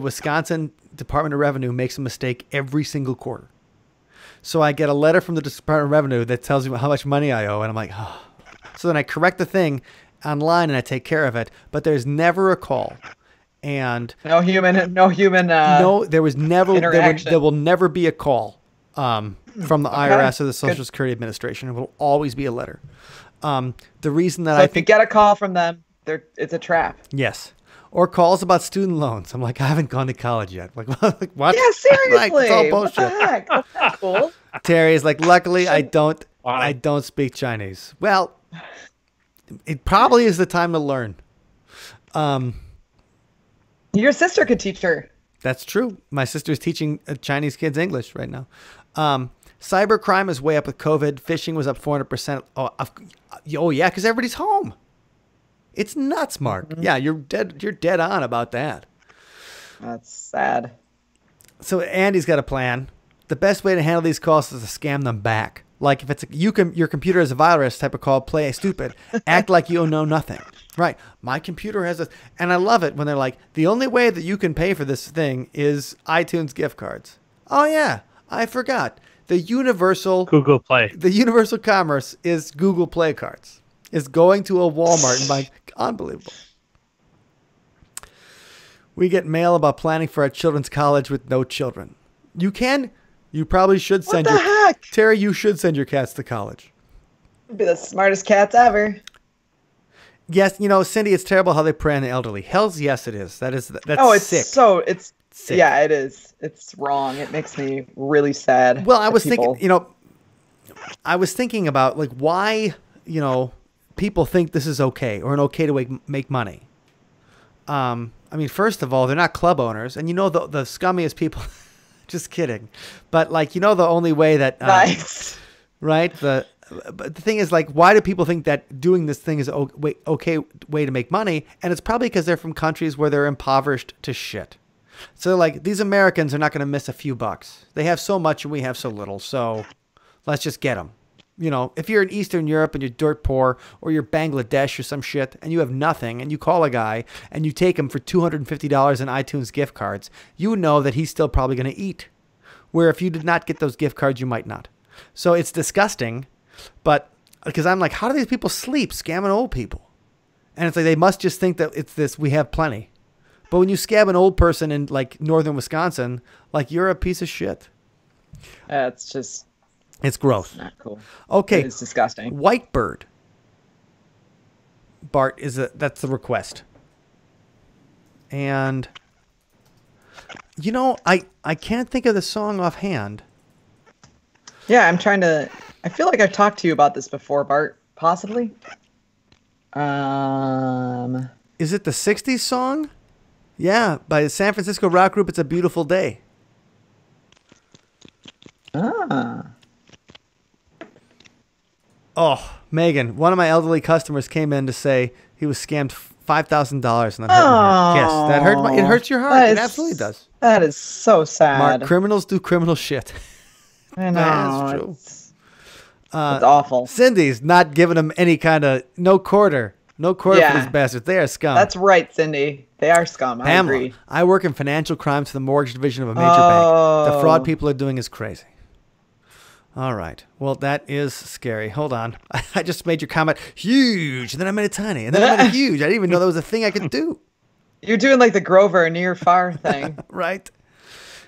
Wisconsin Department of Revenue makes a mistake every single quarter. So I get a letter from the Department of Revenue that tells me how much money I owe, and I'm like, oh. So then I correct the thing online and I take care of it, but there's never a call. And no human. there was never interaction. there will never be a call from the IRS or the Social Security Administration. It will always be a letter. The reason that So I if you think get a call from them, it's a trap. yes, or calls about student loans. I'm like, I haven't gone to college yet. Like what? Yeah, seriously. Like, it's all bullshit. What the heck? That's not cool. Terry's like, luckily I don't speak Chinese. Well, it probably is the time to learn. Your sister could teach her. That's true. My sister's teaching Chinese kids English right now. Cybercrime is way up with COVID. Phishing was up 400%. Oh yeah, because everybody's home. It's nuts, Mark. Mm-hmm. Yeah, you're dead on about that. That's sad. So Andy's got a plan. The best way to handle these calls is to scam them back. Like if it's your computer has a virus type of call, play stupid, act like you know nothing. Right. My computer has a, and I love it when they're like, the only way that you can pay for this thing is iTunes gift cards. Oh yeah, I forgot. The universal commerce is Google Play cards. Is going to a Walmart and buying. Unbelievable. We get mail about planning for our children's college with no children. You probably should send What the heck? Terry, you should send your cats to college. Be the smartest cats ever. Yes, Cindy, it's terrible how they prey on the elderly. Hells yes, it is. That's Oh, it's sick. so it's sick. Yeah, it is. It's wrong. It makes me really sad. Well, I that was people- thinking, I was thinking about like why, people think this is okay or an okay to make money. I mean, first of all, they're not club owners, and the scummiest people. Just kidding, but like the only way that Nice. right but the thing is, like, why do people think that doing this thing is okay way to make money? And it's probably because they're from countries where they're impoverished to shit. So like these Americans are not going to miss a few bucks. They have so much and we have so little. So let's just get them. If you're in Eastern Europe and you're dirt poor, or you're Bangladesh or some shit and you have nothing, and you call a guy and you take him for $250 in iTunes gift cards, you know that he's still probably going to eat. Where if you did not get those gift cards, you might not. So it's disgusting. But because I'm like, how do these people sleep scamming old people? And it's like, they must just think that it's this, we have plenty. But when you scam an old person in like northern Wisconsin, like, you're a piece of shit. It's just It's gross. not cool. Okay. It's disgusting. Whitebird. Bart, that's the request. And I can't think of the song offhand. Yeah, I feel like I've talked to you about this before, Bart. Possibly. Is it the 60s song? Yeah, by the San Francisco rock group It's a Beautiful Day. Oh, Megan, one of my elderly customers came in to say he was scammed $5,000 and that hurt my heart. Yes, that hurt it hurts your heart. It absolutely does. That is so sad. Mark, criminals do criminal shit. I know. That's true. It's awful. Cindy's not giving him any kind of no quarter for these bastards. They are scum. That's right, Cindy. They are scum. Pamela, I agree. I work in financial crimes for the mortgage division of a major bank. The fraud people are doing is crazy. All right. Well, that is scary. Hold on. I just made your comment huge, and then I made it tiny, and then I made it huge. I didn't even know that was a thing I could do. You're doing like the Grover near far thing. Right.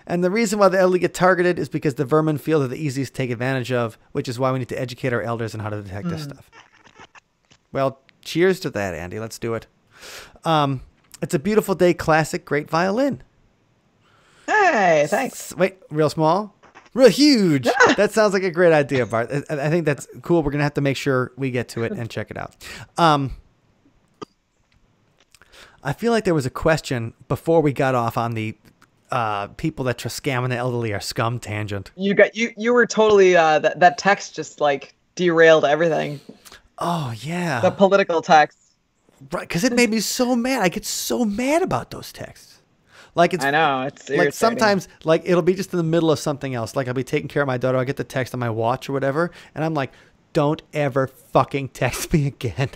And the reason why the elderly get targeted is because the vermin feel they're the easiest to take advantage of, which is why we need to educate our elders on how to detect this stuff. Well, cheers to that, Andy. Let's do it. It's a Beautiful Day classic, great violin. Hey, thanks. Wait, real small? Real huge. That sounds like a great idea, Bart. I think that's cool. We're going to have to make sure we get to it and check it out. I feel like there was a question before we got off on the people that scamming the elderly are scum tangent. You were totally that text just like derailed everything. Oh, yeah. The political text. Right, because it made me so mad. I get so mad about those texts. Like I know, it's irritating. like sometimes like it'll be just in the middle of something else. Like I'll be taking care of my daughter. I'll get the text on my watch or whatever, and I'm like, "Don't ever fucking text me again."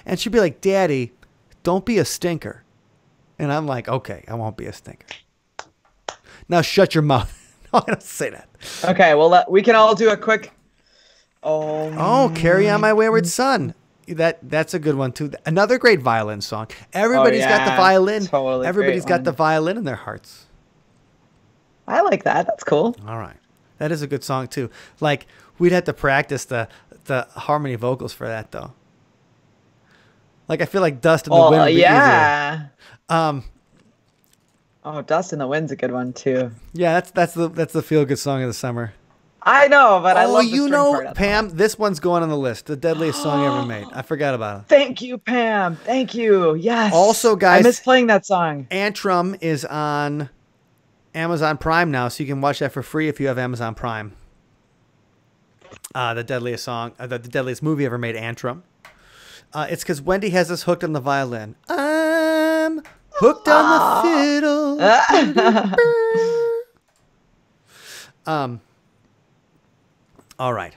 And she'd be like, "Daddy, don't be a stinker." And I'm like, "Okay, I won't be a stinker." Now shut your mouth. No, I don't say that. Okay, well we can all do a quick. Oh, Carry On My Wayward Son. That's a good one too. Another great violin song. Everybody's got the violin. Totally Everybody's great got one. the violin in their hearts. I like that. That's cool. All right. That is a good song too. Like we'd have to practice the harmony vocals for that though. Like I feel like Dust in the Wind would be yeah. easier. Dust in the Wind's a good one too. Yeah, that's the feel good song of the summer. I know, but I love the you string know, part of it. Pam, this one's going on the list. The deadliest song ever made. I forgot about it. Thank you, Pam. Thank you. Yes. Also, guys, I miss playing that song. Antrim is on Amazon Prime now, so you can watch that for free if you have Amazon Prime. The deadliest song, the deadliest movie ever made, Antrim. It's because Wendy has us hooked on the violin. I'm hooked on the fiddle. All right.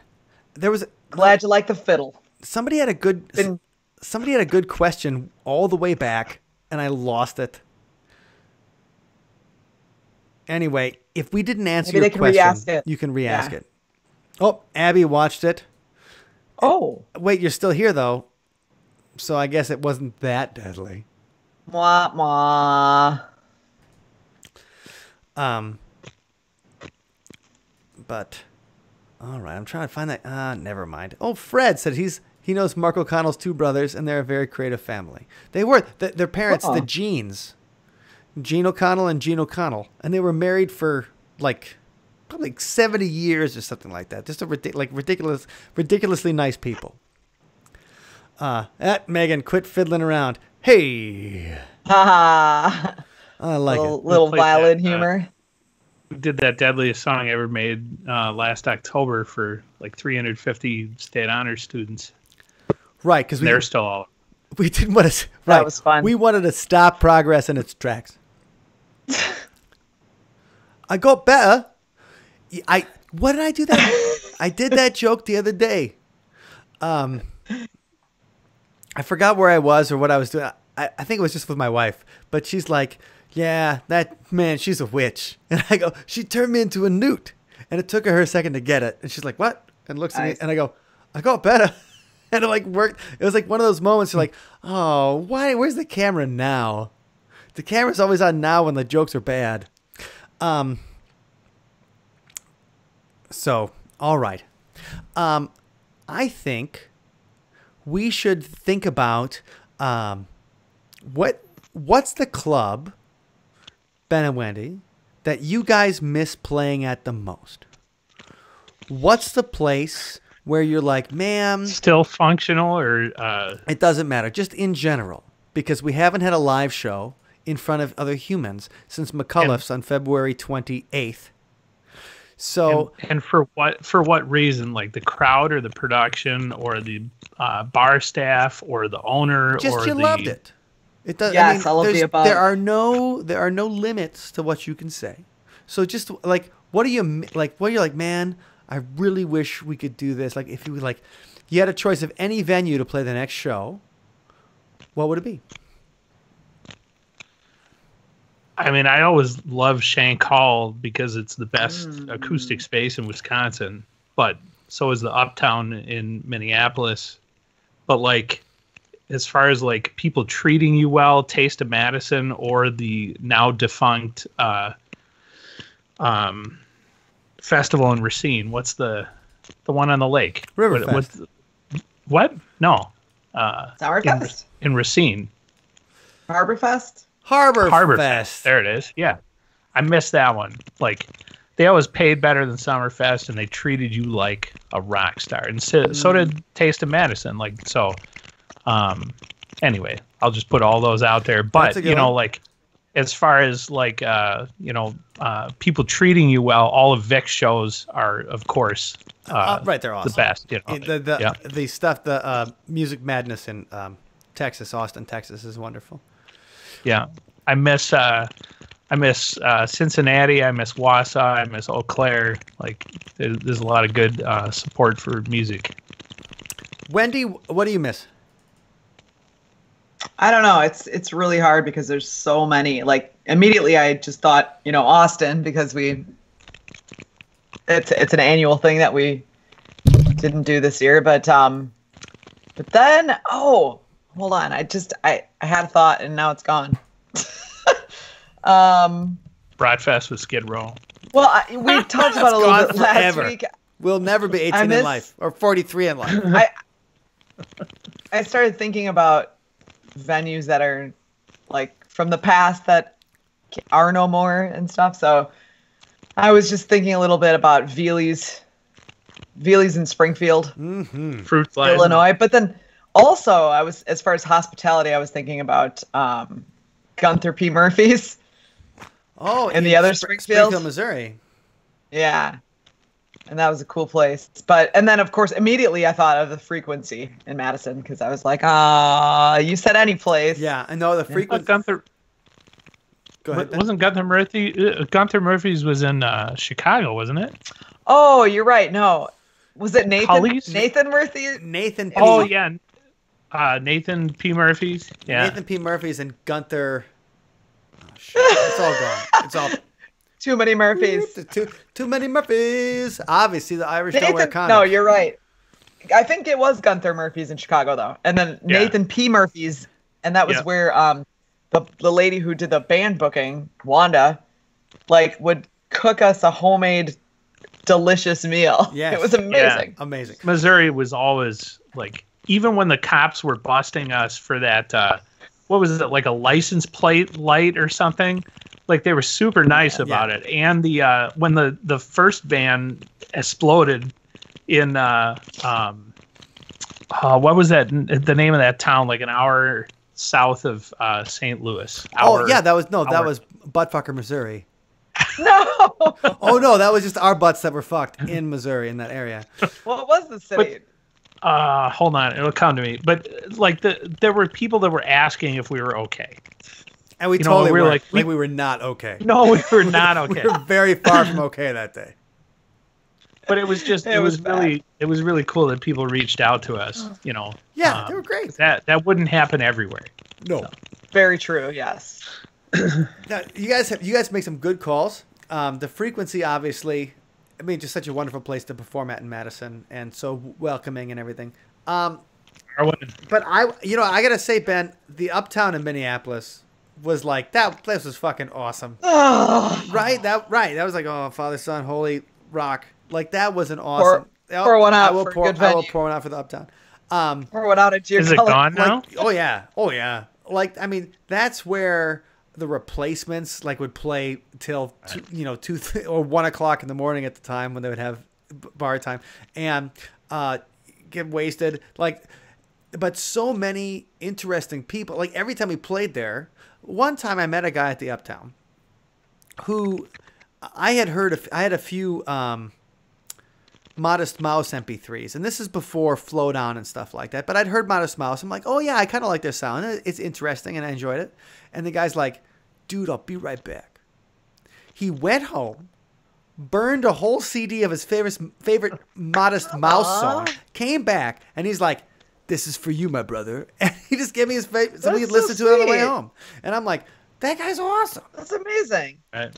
There was Glad you like the fiddle. somebody had a good question all the way back, and I lost it. Anyway, if we didn't answer Maybe your they can question, re-ask it. you can re-ask Yeah. it. Oh, Abby watched it. Oh. Wait, you're still here though, so I guess it wasn't that deadly. Mwah, mwah. But all right, I'm trying to find that. Never mind. Oh, Fred said he knows Mark O'Connell's two brothers, and they're a very creative family. They were their parents, Oh. the Jeans. Gene O'Connell and Gene O'Connell, and they were married for like probably 70 years or something like that. Just a ridiculously nice people. Megan, quit fiddling around. Hey, Ha I like it. Little played violin that, humor. We did that deadliest song ever made last October for like 350 state honor students. Right, because They're still all. we didn't want to. That was fun. We wanted to stop progress in its tracks. I got better. What did I do that? I did that joke the other day. I forgot where I was or what I was doing. I think it was just with my wife, but she's like, "Yeah, that man, she's a witch." And I go, "She turned me into a newt," and it took her a second to get it. And she's like, "What?" And looks at me, Nice. and I go, "I got better." And it like worked. It was like one of those moments. You're like, "Oh, why? Where's the camera now?" The camera's always on now when the jokes are bad. So, all right. I think we should think about what's the club, Ben and Wendy, that you guys miss playing at the most? What's the place where you're like, man, Still functional or it doesn't matter, just in general, because we haven't had a live show in front of other humans since McCullough's on February 28th. So and for what reason? Like the crowd or the production or the bar staff or the owner just or you the loved it. It does. Yes, all of the there's- above. There are no limits to what you can say. So just like, what are you like? What are you like, man? I really wish we could do this. Like, if you like, you had a choice of any venue to play the next show, what would it be? I mean, I always love Shank Hall because it's the best acoustic space in Wisconsin, but so is the Uptown in Minneapolis. But like, as far as like people treating you well, Taste of Madison or the now defunct festival in Racine. What's the one on the lake? Riverfest. What? No. Sourfest? In Racine. Harborfest? Harbor Fest. Fest. There it is. Yeah. I missed that one. Like, they always paid better than Summerfest, and they treated you like a rock star. And so did Taste of Madison. Like, so, anyway, I'll just put all those out there. But, That's a good one. like, as far as, like, people treating you well, all of Vic's shows are, of course, Right, they're awesome. the best. You know, The stuff, the Music Madness in Texas, Austin, Texas is wonderful. Yeah, I miss Cincinnati. I miss Wausau. I miss Eau Claire. Like, there's a lot of good support for music. Wendy, what do you miss? I don't know. It's really hard because there's so many. Like, immediately I just thought, Austin, because it's an annual thing that we didn't do this year. But then, hold on. I had a thought and now it's gone. Broadfest with Skid Row. Well, we talked about it a little gone bit last forever. week. We'll never be 18 in miss- life or 43 in life. I started thinking about venues that are like from the past that are no more and stuff. So I was just thinking a little bit about Veely's in Springfield, Fruit Flies. Illinois. But then also as far as hospitality, I was thinking about Gunther P. Murphy's. Oh, And the other Springfield? Missouri. Yeah. And that was a cool place. And then, of course, immediately I thought of the Frequency in Madison because I was like, you said any place. Yeah, I know the frequency. Gunther, Go ahead. Ben. wasn't Gunther Murphy? Gunther Murphy's was in Chicago, wasn't it? Oh, you're right. No. Was it Nathan? Hollies? Nathan Murphy? Nathan P. Oh yeah, Nathan P. Murphy's. Yeah, Nathan P. Murphy's and Gunther. Oh, shit. It's all gone. It's all Too many Murphys. too many Murphys. Obviously, the Irish don't wear condoms. No, you're right. I think it was Gunther Murphy's in Chicago, though. And then Yeah. Nathan P. Murphy's. And that was Yeah. where the lady who did the band booking, Wanda, like would cook us a homemade delicious meal. Yes. It was amazing. Amazing. Missouri was always like, even when the cops were busting us for that what was it, like a license plate light or something? Like they were super nice about it. And the when the first van exploded in what was that, the name of that town, like an hour south of St. Louis? That was Buttfucker, Missouri. No. Oh no, that was just our butts that were fucked in Missouri, in that area. What was the city? Hold on, it'll come to me. But like there were people that were asking if we were okay. And we totally were like we were not okay. No, we were not okay. We were very far from okay that day. But it was just it was really cool that people reached out to us, you know. Yeah, they were great. That wouldn't happen everywhere. No. So. Very true, yes. Now, you guys make some good calls. The frequency, obviously, I mean, just such a wonderful place to perform at in Madison, and so welcoming and everything. But I gotta say, Ben, the Uptown in Minneapolis was like, that place was fucking awesome. Right? That was like, oh, Father, Son, Holy Rock. Like, that was an awesome. Pour one out I will for pour, good venue. I will pour one out for the Uptown. Pour one out at your Is it gone now? Oh yeah. Like, I mean, that's where the Replacements like would play till 2 or 1 o'clock in the morning at the time when they would have bar time and get wasted. Like, but so many interesting people. Like every time we played there, one time I met a guy at the Uptown who I had heard. I had a few Modest Mouse MP3s, and this is before Flow Down and stuff like that. But I'd heard Modest Mouse. I'm like, oh yeah, I kind of like their sound. It's interesting, and I enjoyed it. And the guy's like, dude, I'll be right back. He went home, burned a whole CD of his favorite Modest Mouse song, came back, and he's like, this is for you, my brother. And he just gave me his favorite, so we could listen to it on the way home. And I'm like, that guy's awesome. That's amazing. Right.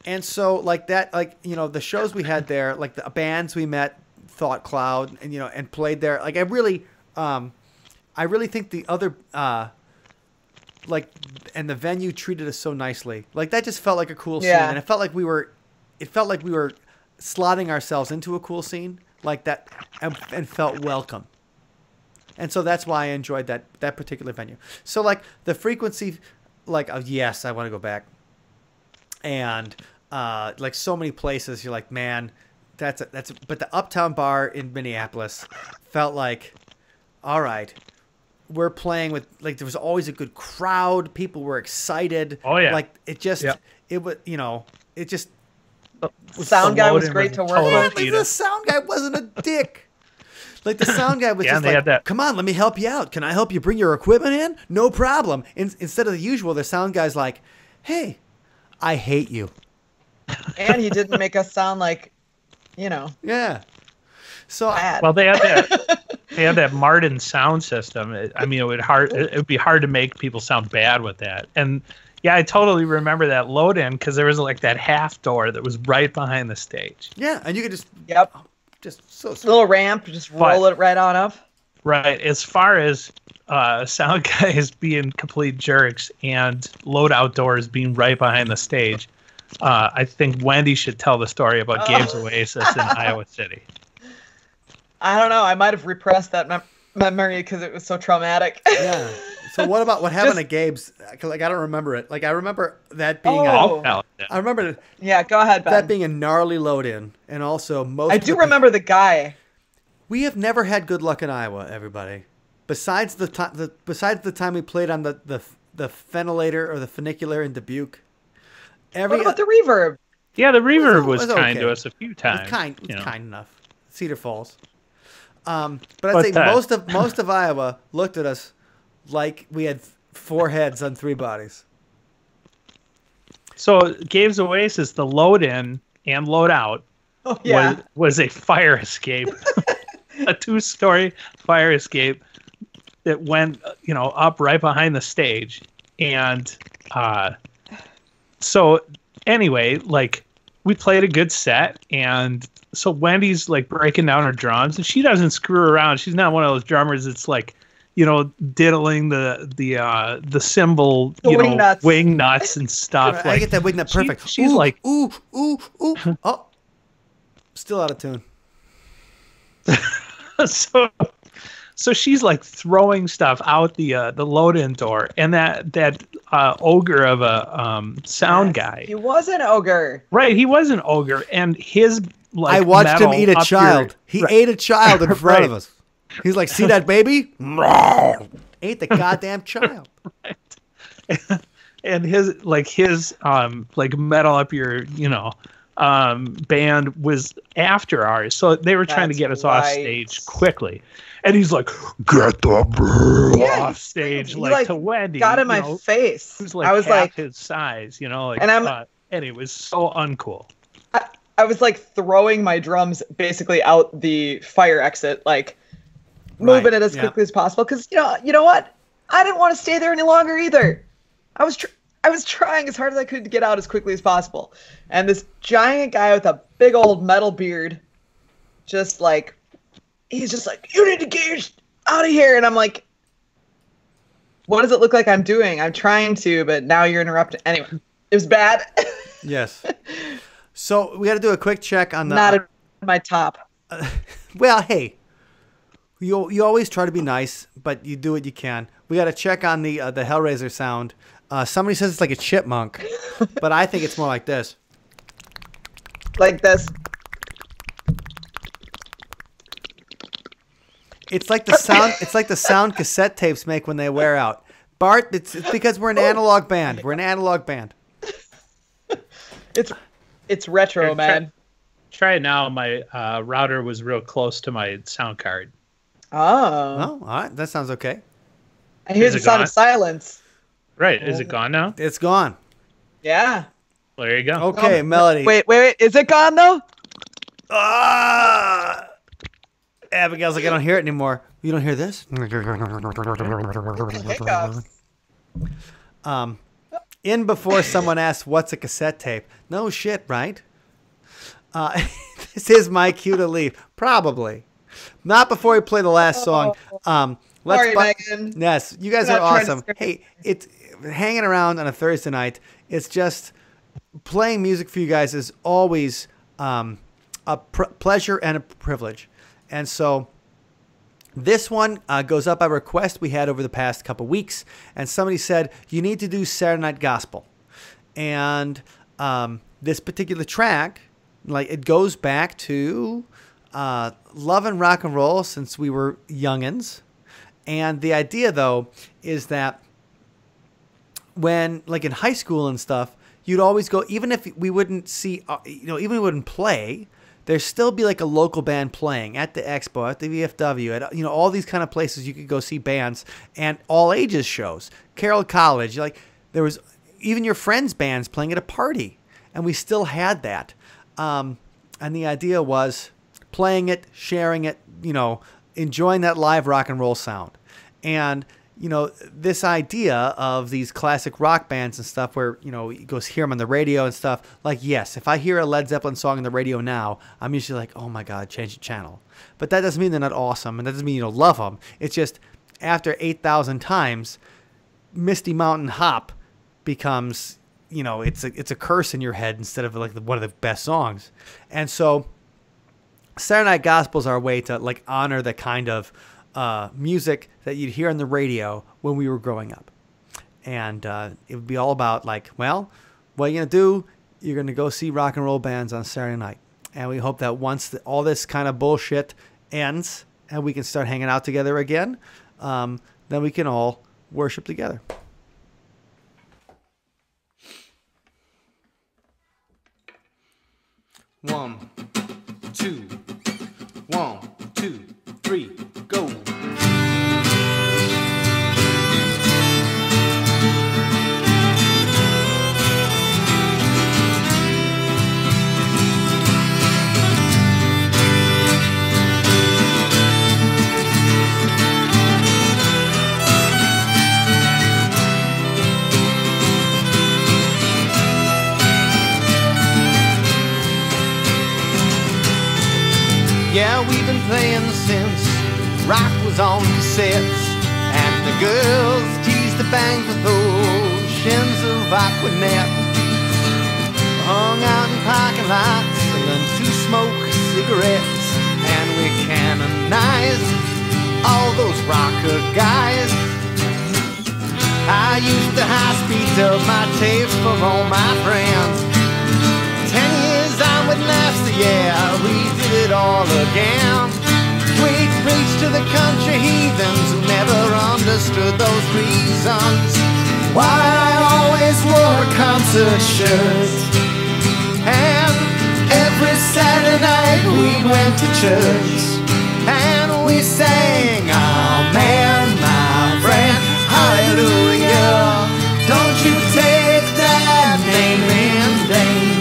And so like that, like, you know, the shows we had there, like the bands we met, Thought Cloud, and, you know, and played there. Like I really think the other, like, and the venue treated us so nicely. Like that just felt like a cool scene. And it felt like we were slotting ourselves into a cool scene like that and felt welcome. And so that's why I enjoyed that particular venue. So like the frequency, like, yes, I want to go back. And like so many places, you're like, man, but the Uptown Bar in Minneapolis felt like, all right, we're playing with, like, there was always a good crowd. People were excited. Oh yeah. Like it just, it was, you know, it just. The sound guy was great to work with. The sound guy wasn't a dick. Like the sound guy was just like, come on, let me help you out. Can I help you bring your equipment in? No problem. Instead of the usual, the sound guy's like, hey, I hate you. And he didn't make us sound like, you know. Yeah. So well, they had that Martin sound system. I mean, it would be hard to make people sound bad with that. And yeah, I totally remember that load in because there was like that half door that was right behind the stage. Yeah, and you could just just so sweet. Little ramp, just roll it right on up. Right. As far as sound guys being complete jerks and load outdoors being right behind the stage, I think Wendy should tell the story about Gabe's Oasis in Iowa City. I don't know. I might have repressed that memory because it was so traumatic. Yeah. So what happened to Gabe's? Like I don't remember it. Like I remember that being. I remember. Yeah, go ahead, Ben. That being a gnarly load-in, and also most. I do remember the guy. We have never had good luck in Iowa, everybody. Besides the time we played on the Fenilator or the Funicular in Dubuque. What about the Reverb? Yeah, the Reverb was kind to us a few times. It was kind enough. Cedar Falls. But I'd say most of Iowa looked at us like we had 4 heads on 3 bodies. So Gabe's Oasis, the load in and load out, was a fire escape, a 2-story fire escape that went, you know, up right behind the stage. And so anyway, like we played a good set, and so Wendy's like breaking down her drums, and she doesn't screw around. She's not one of those drummers that's like, you know, diddling the cymbal, wing nuts and stuff. Right, I get that wing nut perfect. She's like, ooh. Oh, still out of tune. So she's like throwing stuff out the load-in door, and that ogre of a sound guy. He was an ogre. Right, he was an ogre, and his like I watched him eat a child. He right. ate a child in front of Right. us. He's like, see that baby? Ate the goddamn child. And his metal up your band was after ours, so they were trying to That's get us off right. stage quickly. And he's like, "Get the bird off stage!" He, Like to Wendy, got in my face. who's like I was half like, his size, and and it was so uncool. I was like throwing my drums basically out the fire exit, like moving it as quickly as possible. Because you know what? I didn't want to stay there any longer either. I was trying as hard as I could to get out as quickly as possible. And this giant guy with a big old metal beard, he's just like, you need to get out of here. And I'm like, what does it look like I'm doing? I'm trying to, but now you're interrupting. Anyway, it was bad. Yes. So we got to do a quick check on the. Not at my top. Well, hey, you always try to be nice, but you do what you can. We got to check on the Hellraiser sound. Somebody says it's like a chipmunk, but I think it's more like this. Like this. It's like the sound. It's like the sound cassette tapes make when they wear out. Bart, it's because we're an analog band. We're an analog band. It's retro, Here, man. Try it now. My router was real close to my sound card. Oh. Oh, all right. That sounds okay. I hear Is the it sound gone? of silence. Right? Is it gone now? It's gone. Yeah. Well, there you go. Okay, Melody. Wait. Is it gone though? Abigail's like, I don't hear it anymore. You don't hear this? Hiccups. In before someone asks, what's a cassette tape? No shit, right? This is my cue to leave. Probably. Not before we play the last song. Sorry, Megan. Yes, you guys We're are not trying to awesome. scare Hey, it's hanging around on a Thursday night. It's just playing music for you guys is always a pleasure and a privilege. And so this one goes up by request we had over the past couple weeks. And somebody said, you need to do Saturday Night Gospel. And this particular track, like, it goes back to love and rock and roll since we were youngins. And the idea, though, is that when, like in high school and stuff, you'd always go, even if we wouldn't see, even if we wouldn't play, there'd still be like a local band playing at the Expo, at the VFW, at all these kind of places you could go see bands, and all ages shows. Carroll College, like there was even your friends' bands playing at a party, and we still had that. And the idea was playing it, sharing it, enjoying that live rock and roll sound. And, this idea of these classic rock bands and stuff where, you go hear them on the radio and stuff. Like, yes, if I hear a Led Zeppelin song on the radio now, I'm usually like, oh my God, change the channel. But that doesn't mean they're not awesome. And that doesn't mean you don't love them. It's just after 8,000 times, Misty Mountain Hop becomes, it's a curse in your head instead of like one of the best songs. And so Saturday Night Gospel is our way to like honor the kind of music that you'd hear on the radio when we were growing up. And it would be all about like, well, what are you going to do? You're going to go see rock and roll bands on Saturday night. And we hope that once all this kind of bullshit ends and we can start hanging out together again, then we can all worship together. One, two, 1, 2, 3, go. Yeah, we've been playing since rock was on cassettes, and the girls teased the bangs with oceans of Aquanet. Hung out in parking lots and learned to smoke cigarettes, and we canonized all those rocker guys. I used to high speed up my tapes for all my friends. 10 years I'm with NASA, yeah, we did it all again. We'd preach to the country heathens who never understood those reasons why I always wore a concert shirt. And every Saturday night we went to church, and we sang, amen, my friend, hallelujah. Don't you take that name in vain.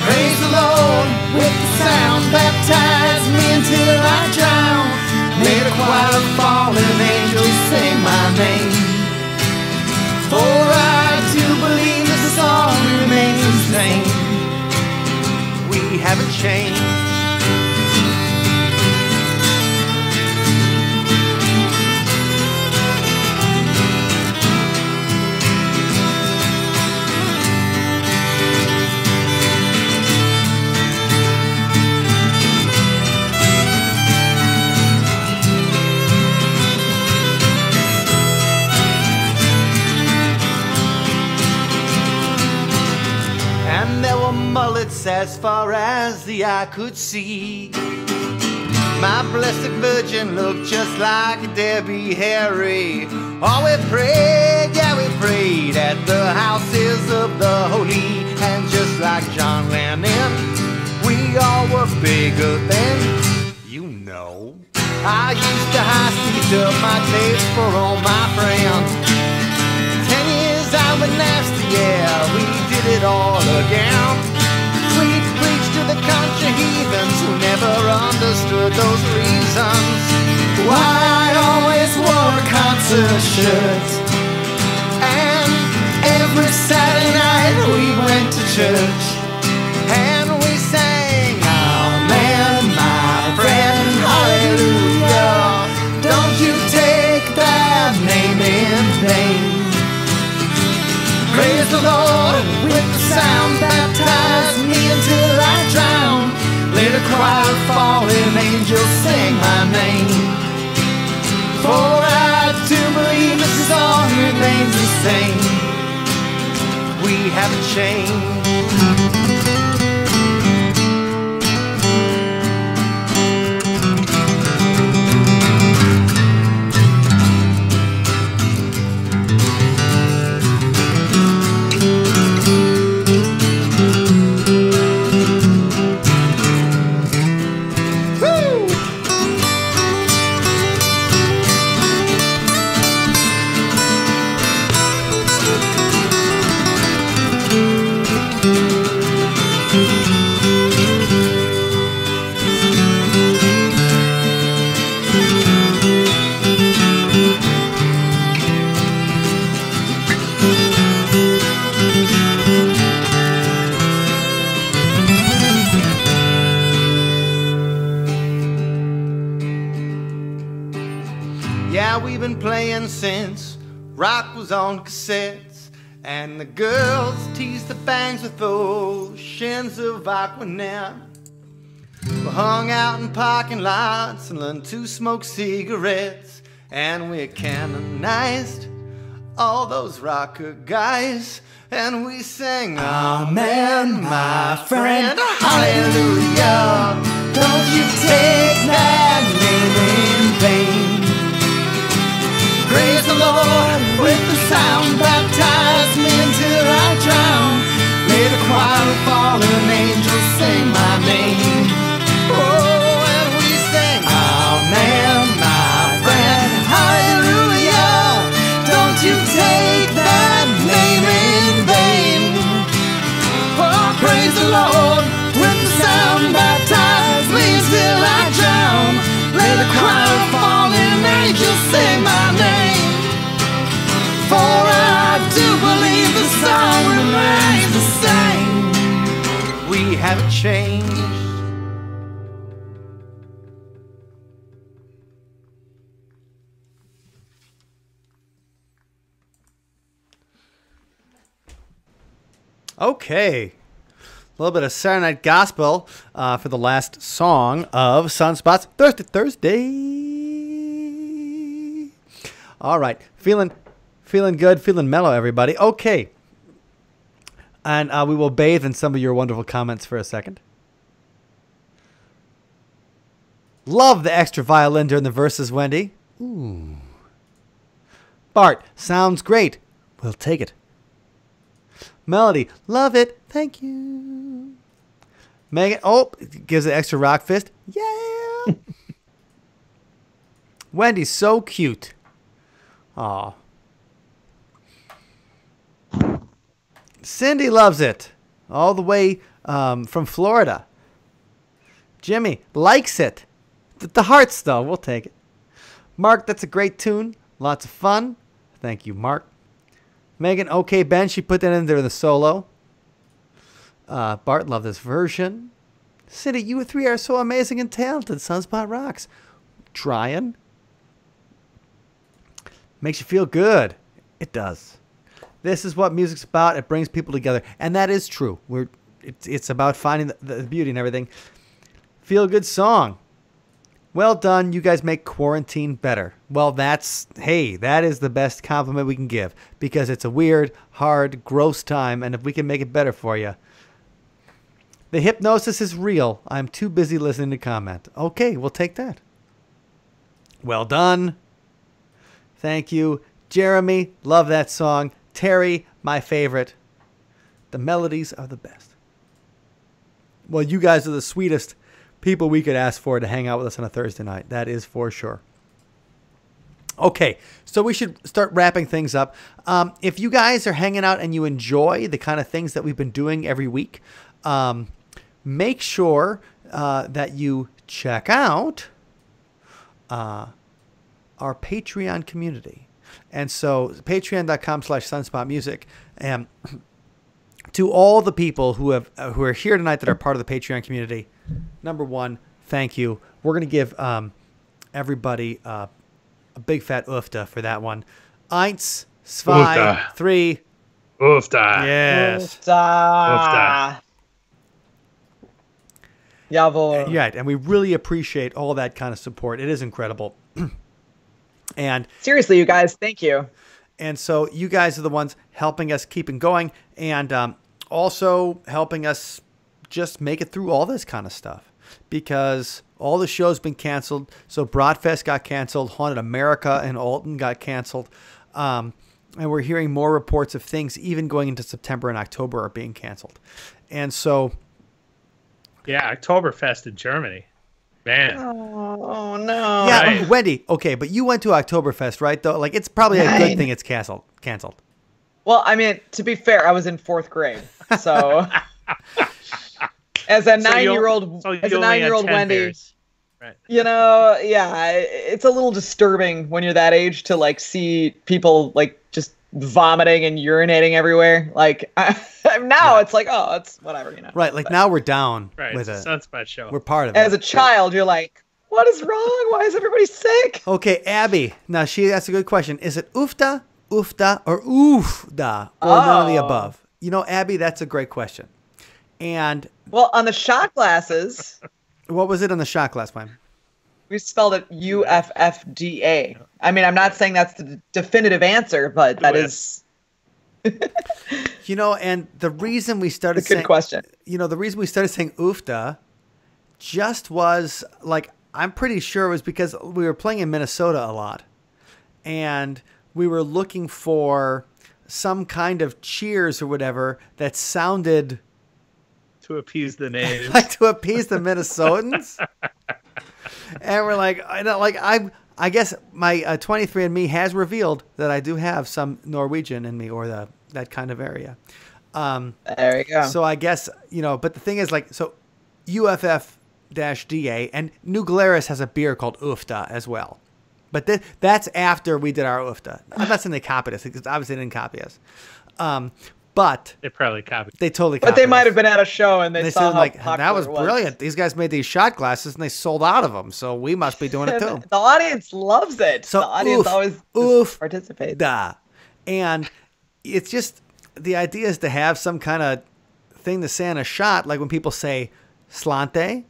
Praise the Lord with the sound, baptize me until I drown. May the choir of fallen angels sing my name. For I do believe the song remains the same. We haven't changed. And there were mullets as far as the eye could see. My blessed virgin looked just like Debbie Harry. Oh, we prayed, yeah, we prayed at the houses of the holy. And just like John Lennon, we all were bigger than, you know. I used to high speed up my tapes for all my friends. 10 years out with nasty, yeah, we did it all again. We preached to the country heathens who never understood those reasons why I always wore a concert shirt. And every Saturday night we went to church, and we sang, amen, my friend, hallelujah. Don't you take that name in vain. Praise the Lord with the sound, baptize me until I drown. Let a choir of fallen angels sing my name. For I do believe this song remains the same. We haven't changed. Yeah, we've been playing since rock was on cassettes, and the girls teased the bangs with oceans of Aquanet. We hung out in parking lots and learned to smoke cigarettes, and we canonized all those rocker guys, and we sang, amen, my friend, hallelujah. Don't you take that name in vain. Praise the Lord with the sound, baptize me until I drown. May the choir of fallen angels sing my name. Oh, and we sing, amen, my friend, hallelujah. Don't you take that name in vain. Oh, praise the Lord with the sound, baptize me until I drown. Let the choir of fallen angels sing my name. For I do believe the song remains the same. We haven't changed. Okay. A little bit of Saturday Night Gospel for the last song of Sunspots Thursday. All right. Feeling good, feeling mellow, everybody. Okay. And we will bathe in some of your wonderful comments for a second. Love the extra violin during the verses, Wendy. Ooh. Bart, sounds great. We'll take it. Melody, love it. Thank you. Megan, gives it extra rock fist. Yeah. Wendy's so cute. Aw. Cindy loves it. All the way from Florida. Jimmy likes it. The hearts, though. We'll take it. Mark, that's a great tune. Lots of fun. Thank you, Mark. Megan, okay, Ben, she put that in there in the solo. Bart, love this version. Cindy, you three are so amazing and talented. Sunspot rocks. Trying. Makes you feel good. It does. This is what music's about. It brings people together. And that is true. It's about finding the beauty and everything. Feel good song. Well done. You guys make quarantine better. Well, that is the best compliment we can give. Because it's a weird, hard, gross time. And if we can make it better for you. The hypnosis is real. I'm too busy listening to comment. Okay, we'll take that. Well done. Thank you. Jeremy, love that song. Terry, my favorite. The melodies are the best. Well, you guys are the sweetest people we could ask for to hang out with us on a Thursday night. That is for sure. Okay, so we should start wrapping things up. If you guys are hanging out and you enjoy the kind of things that we've been doing every week, make sure that you check out our Patreon community. And so patreon.com/sunspotmusic. And to all the people who are here tonight that are part of the Patreon community, number one, thank you. We're going to give everybody a big fat oofta for that one. Eins, zwei, three. Oofta. Yes. Oofta. Jawohl. Right, and we really appreciate all that kind of support. It is incredible. And seriously, you guys, thank you. And so you guys are the ones helping us keep it going and also helping us just make it through all this kind of stuff because all the shows been canceled. So Broadfest got canceled. Haunted America and Alton got canceled. And we're hearing more reports of things even going into September and October are being canceled. And so... yeah, Oktoberfest in Germany. Man. Oh no. Yeah, right. Wendy, okay, but you went to Oktoberfest, right? Though, like, it's probably a good thing it's canceled. Well, I mean, to be fair, I was in 4th grade. So as a 9-year-old Wendy, beers. Right. You know, yeah, it's a little disturbing when you're that age to like see people like just vomiting and urinating everywhere. Like now it's like, oh, it's whatever, you know. Right, like now we're down with it's a Sunspot show. We're part of it. As a child, you're like, what is wrong? Why is everybody sick? Okay, Abby. Now she asked a good question. Is it oofta, or oofda, or none of the above? You know, Abby, that's a great question. And well, on the shot glasses. What was it on the shot glass, man? We spelled it UFFDA. I mean, I'm not saying that's the definitive answer, but that is. You know, and the reason we started saying... good question. You know, the reason we started saying oofda just was, like, I'm pretty sure it was because we were playing in Minnesota a lot. And we were looking for some kind of cheers or whatever that sounded... to appease the natives. Like to appease the Minnesotans. And we're like, I guess my 23andMe has revealed that I do have some Norwegian in me, or that kind of area. There you go. So I guess, you know, but the thing is, like, so UFF-DA, and New Glarus has a beer called Oofda as well. But that's after we did our Oofda. I'm not saying they copied us, because obviously they didn't copy us. But they probably copied. They totally copied. But they might have been at a show and they saw how like, popular that was it was. brilliant. These guys made these shot glasses and they sold out of them, so we must be doing it too. The audience loves it. So the audience always participates. Da. And it's just, the idea is to have some kind of thing to say on a shot, like when people say slante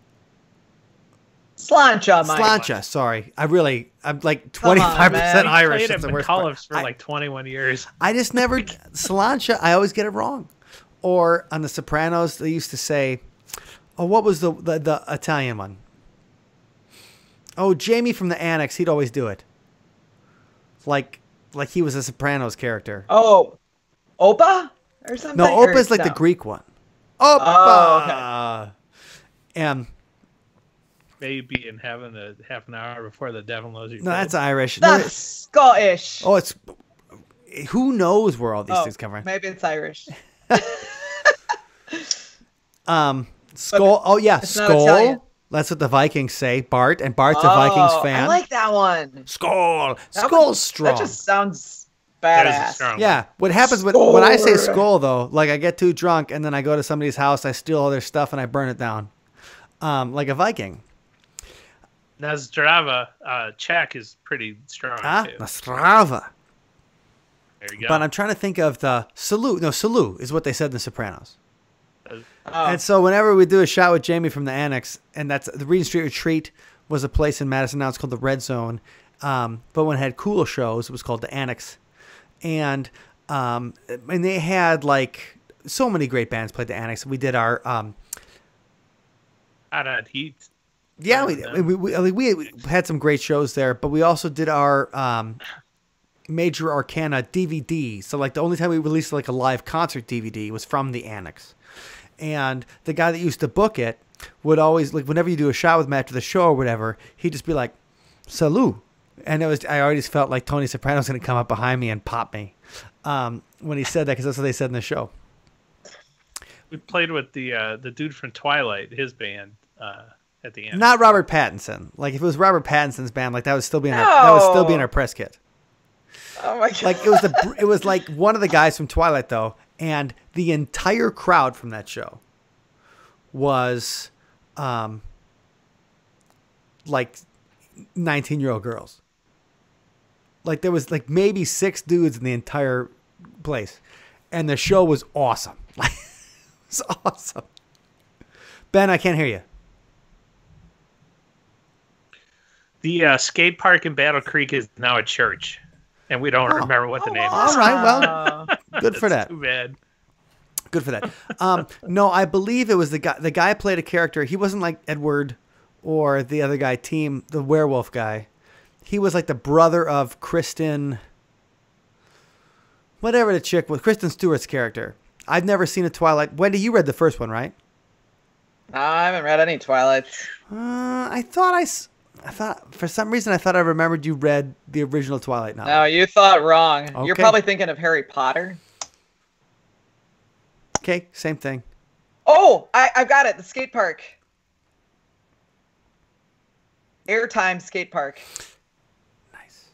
Sláinte, Mike. Sláinte, sorry. I'm like Come on, 25% man. Irish. Played That's at the worst part. McCullough's for like 21 years. I just never Sláinte. I always get it wrong. Or on The Sopranos, they used to say, "Oh, what was the Italian one?" Oh, Jamie from the Annex. He'd always do it. Like he was a Sopranos character. Oh, Opa or something. No, Or Opa's like the no? Greek one. Opa. Oh, okay. And Maybe in heaven a half an hour before the devil knows you're no, dead. that's Irish. That's Scottish. Oh, it's who knows where all these things come from. Maybe it's Irish. Skull. Oh yeah, it's not Italian. Skull. That's what the Vikings say. Bart, and Bart's a Vikings fan. I like that one. Skull. Skull's strong. That just sounds That is a badass. strong Yeah. What happens when I say skull though? Like I get too drunk and then I go to somebody's house, I steal all their stuff and I burn it down, like a Viking. Nazdrava, Czech is pretty strong too. Nastrava. There you go. But I'm trying to think of the Salute. No, Salute is what they said in The Sopranos. Oh. And so whenever we do a shot with Jamie from the Annex, and that's the Regent Street Retreat was a place in Madison now. It's called the Red Zone. But when it had cool shows, it was called the Annex. And they had like so many great bands played the Annex. We did our Hot Heat. yeah, we had some great shows there, but we also did our Major Arcana DVD. So like the only time we released like a live concert DVD was from the Annex. And the guy that used to book it would always, like, whenever you do a shot with him after the show or whatever, he'd just be like, "Salut." And I always felt like Tony Soprano's going to come up behind me and pop me when he said that, because that's what they said in the show. We played with the dude from Twilight, his band, at the end. Not Robert Pattinson. Like if it was Robert Pattinson's band, like that would still be in our press kit. Oh my god! Like it was like one of the guys from Twilight though, and the entire crowd from that show was like 19-year-old girls. Like there was like maybe 6 dudes in the entire place, and the show was awesome. Like it was awesome. Ben, I can't hear you. The skate park in Battle Creek is now a church, and we don't remember what the name is. All right, well, good for that. Too bad. Good for that. No, I believe it was the guy. The guy played a character. He wasn't like Edward or the other guy, the werewolf guy. He was like the brother of Kristen, whatever the chick was, Kristen Stewart's character. I've never seen a Twilight. Wendy, you read the first one, right? No, I haven't read any Twilight. I thought for some reason I remembered you read the original Twilight novel. No, you thought wrong. Okay. You're probably thinking of Harry Potter. Okay, same thing. Oh, I've got it. The skate park. Airtime skate park. Nice.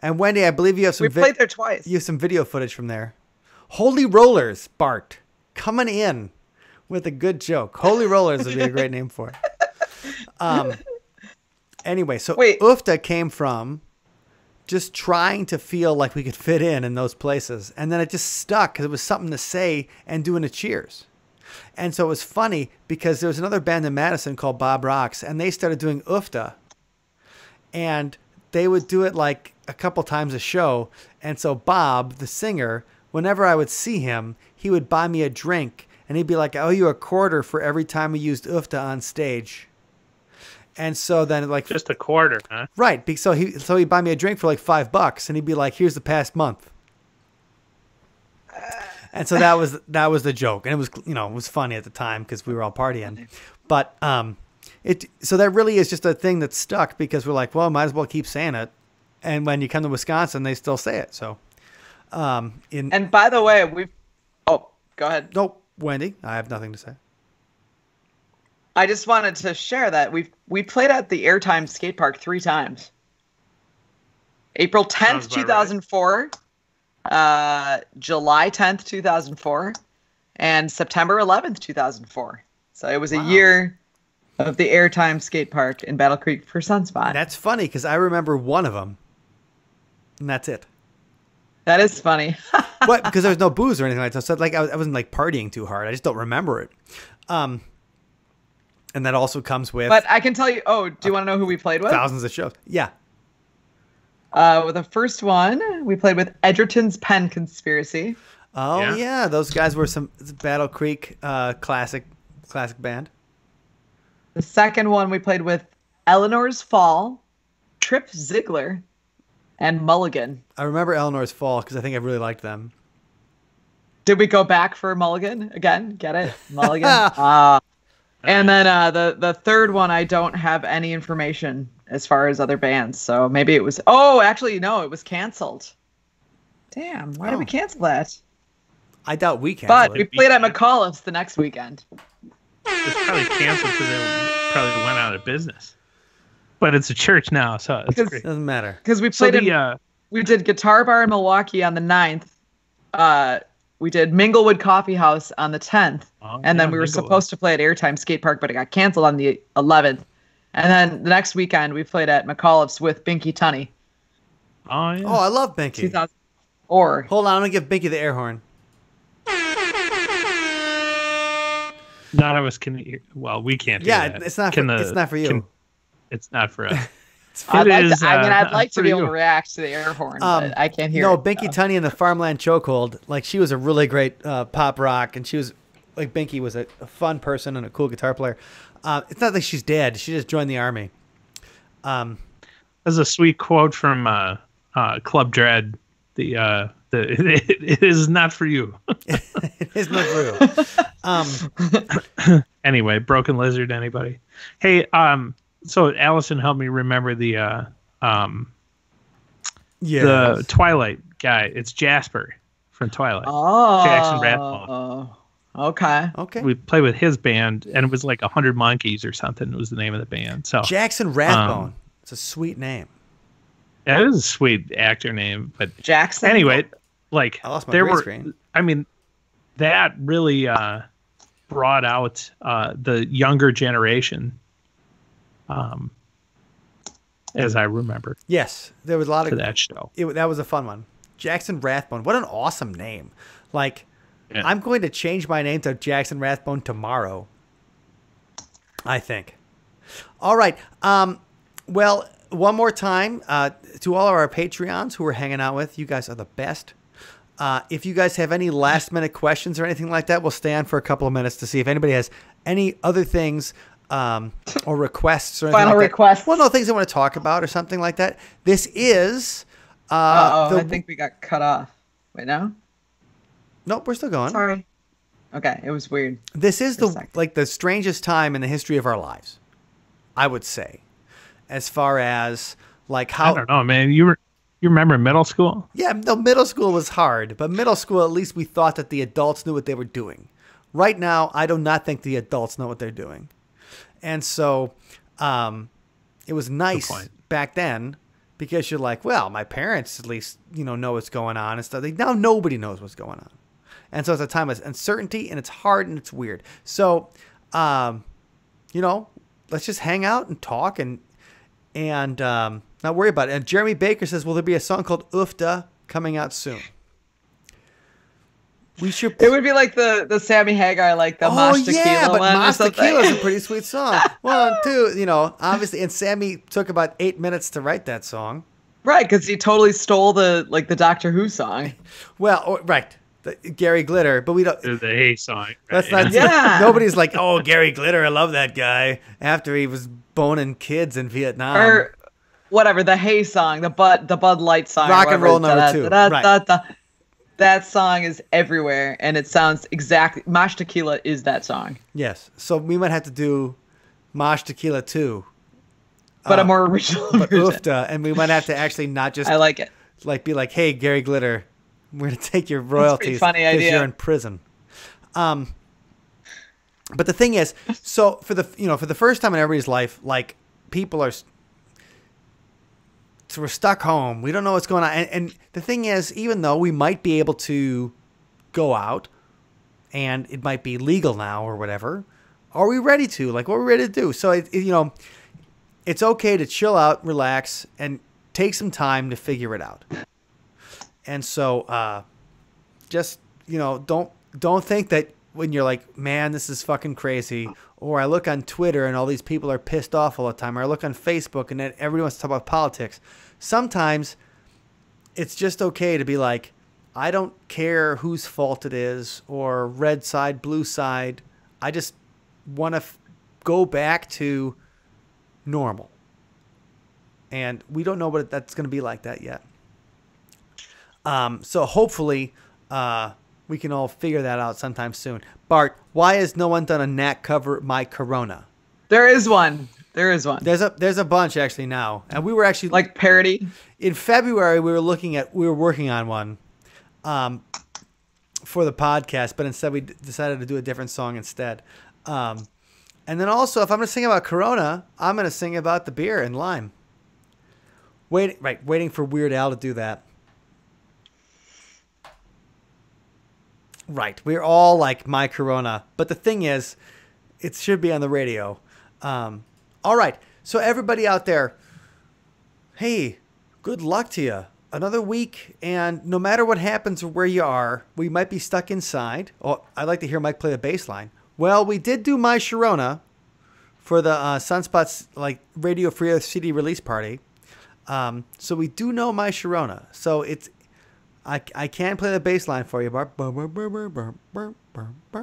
And Wendy, I believe you have some. We played there twice. You have some video footage from there. Holy Rollers, Bart, coming in with a good joke. Holy Rollers would be a great name for it. Anyway, so Wait. UFTA came from just trying to feel like we could fit in those places. And then it just stuck because it was something to say and doing a cheers. And so it was funny because there was another band in Madison called Bob Rocks, and they started doing UFTA. And they would do it like a couple times a show. And so Bob, the singer, whenever I would see him, he would buy me a drink. And he'd be like, "I owe you $0.25 for every time we used UFTA on stage." And so then, like, Just a quarter, huh? right? So he'd buy me a drink for like $5, and he'd be like, "Here's the past month." And so that was the joke, and it was, it was funny at the time because we were all partying. But so that really is just a thing that stuck because we're like, well, might as well keep saying it. And when you come to Wisconsin, they still say it. So And by the way, go ahead. Nope, Wendy, I have nothing to say. I just wanted to share that we played at the Airtime skate park 3 times. April 10th, 2004, July 10th, 2004, and September 11th, 2004. So it was a year of the Airtime skate park in Battle Creek for Sunspot. That's funny because I remember one of them, and that's it. That is funny. What? Because there was no booze or anything like that. So like I wasn't like partying too hard. I just don't remember it. And that also comes with But I can tell you. Oh, do you want to know who we played with? thousands of shows. Yeah. With the first one, we played with Edgerton's Pen Conspiracy. Oh Yeah. yeah, those guys were some Battle Creek classic band. The second one, we played with Eleanor's Fall, Trip Ziegler, and Mulligan. I remember Eleanor's Fall because I think I really liked them. Did we go back for Mulligan again? Get it? Mulligan. And then the third one, I don't have any information as far as other bands. So maybe it was. Oh, actually, no, it was canceled. Damn, why did we cancel that? I doubt we can. But we played at McAuliffe's the next weekend. It's probably canceled because they probably went out of business. But it's a church now, so it's great. Doesn't matter. Because we So played we did Guitar Bar in Milwaukee on the 9th. We did Minglewood Coffee House on the 10th. And then we were supposed to play at Airtime Skate Park, but it got canceled on the 11th. And then the next weekend, we played at McAuliffe's with Binky Tunney. Oh, yeah. Oh, I love Binky. 2004. Hold on, I'm gonna give Binky the air horn. None of us can hear. Well, we can't hear that. It's not. It's not for you. It's not for us. I'd It like is, to be able for to you. react to the air horn, but I can't hear No, it. Binky Tunney and the Farmland Chokehold. Like she was a really great pop rock, and she was like Binky was a fun person and a cool guitar player. It's not like she's dead. She just joined the army. There's a sweet quote from Club Dread. It is not for you. It is not true. Anyway, Broken Lizard. Anybody? Hey, so Allison helped me remember the Twilight guy. It's Jasper from Twilight. Oh. Jackson Rathbone. Okay. Okay. We played with his band, and it was like 100 Monkeys or something. Was the name of the band. So Jackson Rathbone. It's a sweet name. yeah, it is a sweet actor name, but Jackson. anyway, like I lost my there green were. screen. I mean, that really brought out the younger generation. As I remember, Yes, there was a lot to of that show. that was a fun one. Jackson Rathbone. What an awesome name. Like, Yeah. I'm going to change my name to Jackson Rathbone tomorrow. I think. All right. Well, one more time to all of our Patreons who we're hanging out with. You guys are the best. If you guys have any last minute questions or anything like that, we'll stay on for a couple of minutes to see if anybody has any other things or requests or anything Final like that. requests. Well, no, things I want to talk about or something like that. This is I think we got cut off. Wait, no? Nope, we're still going. Sorry. Okay, it was weird. This is For a second. the strangest time in the history of our lives, I would say, as far as like I how. don't know, man. You remember middle school? Yeah, no, middle school was hard, but middle school at least we thought that the adults knew what they were doing. Right now, I do not think the adults know what they're doing, and so it was nice point. back then because you're like, well, my parents at least know what's going on and stuff. Now nobody knows what's going on. And so it's a time of uncertainty, and it's hard, and it's weird. So, let's just hang out and talk and not worry about it. And Jeremy Baker says, will there be a song called Oofda coming out soon? We should. It would be like the Sammy Hagar, like the Mosh Tequila but one or Mosh something. Tequila is a pretty sweet song. 1, 2, obviously. And Sammy took about 8 minutes to write that song. Right, because he totally stole the Doctor Who song. Well, right. Gary Glitter, but we don't. The Hey song. Right? That's not. Yeah. Nobody's like, oh, Gary Glitter, I love that guy. After he was boning kids in Vietnam. Or whatever, the Hey song, the Bud Light song. Rock and whatever, Roll number 2. Right. That song is everywhere, and it sounds exactly. Mosh Tequila is that song, Yes. So we might have to do Mosh Tequila 2. but a more original But version. Oofda, and we might have to actually not just I like it. be like, hey, Gary Glitter, we're going to take your royalties funny because idea. you're in prison. But the thing is, so for the first time in everybody's life, like people are. So we're stuck home. We don't know what's going on. And the thing is, even though we might be able to go out and it might be legal now or whatever, are we ready to? Like, what are we ready to do? So, it's okay to chill out, relax, and take some time to figure it out. And so, just, don't think that when you're like, man, this is fucking crazy. Or I look on Twitter and all these people are pissed off all the time. Or I look on Facebook and then everybody wants to talk about politics. Sometimes it's just okay to be like, I don't care whose fault it is or red side, blue side. I just want to go back to normal. And we don't know what that's going to be like that yet. So hopefully we can all figure that out sometime soon. Bart, why has no one done a Knack cover My Corona? There is one. There is one. There's a bunch actually now. And we were actually like parody. In February we were working on one for the podcast, but instead we decided to do a different song instead. And then also if I'm going to sing about Corona, I'm going to sing about the beer and lime. Waiting for Weird Al to do that. Right. We're all like My Corona. But the thing is, it should be on the radio. All right. So everybody out there, hey, good luck to you. Another week. And no matter what happens or where you are, we might be stuck inside. Oh, I'd like to hear Mike play the bass line. Well, we did do My Sharona for the Sunspots like Radio Free Earth CD release party. So we do know My Sharona. So it's... I can play the bass line for you, Bart.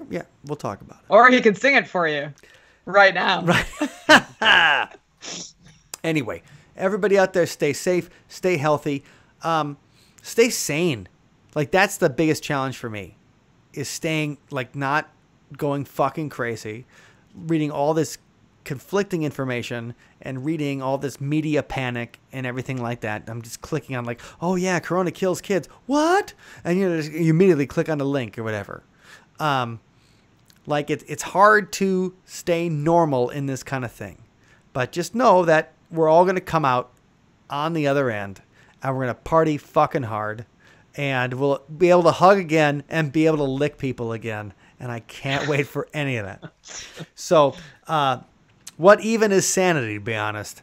Yeah, we'll talk about it. Or he can sing it for you right now. Right. Anyway, everybody out there, stay safe, stay healthy, stay sane. Like, that's the biggest challenge for me, is staying, like, not going fucking crazy, reading all this conflicting information and reading all this media panic and everything like that. I'm just clicking on like, oh yeah, Corona kills kids. What? And you immediately click on the link or whatever. Like it's hard to stay normal in this kind of thing. But just know that we're all going to come out on the other end and we're going to party fucking hard and we'll be able to hug again and be able to lick people again. And I can't wait for any of that. So, what even is sanity, to be honest?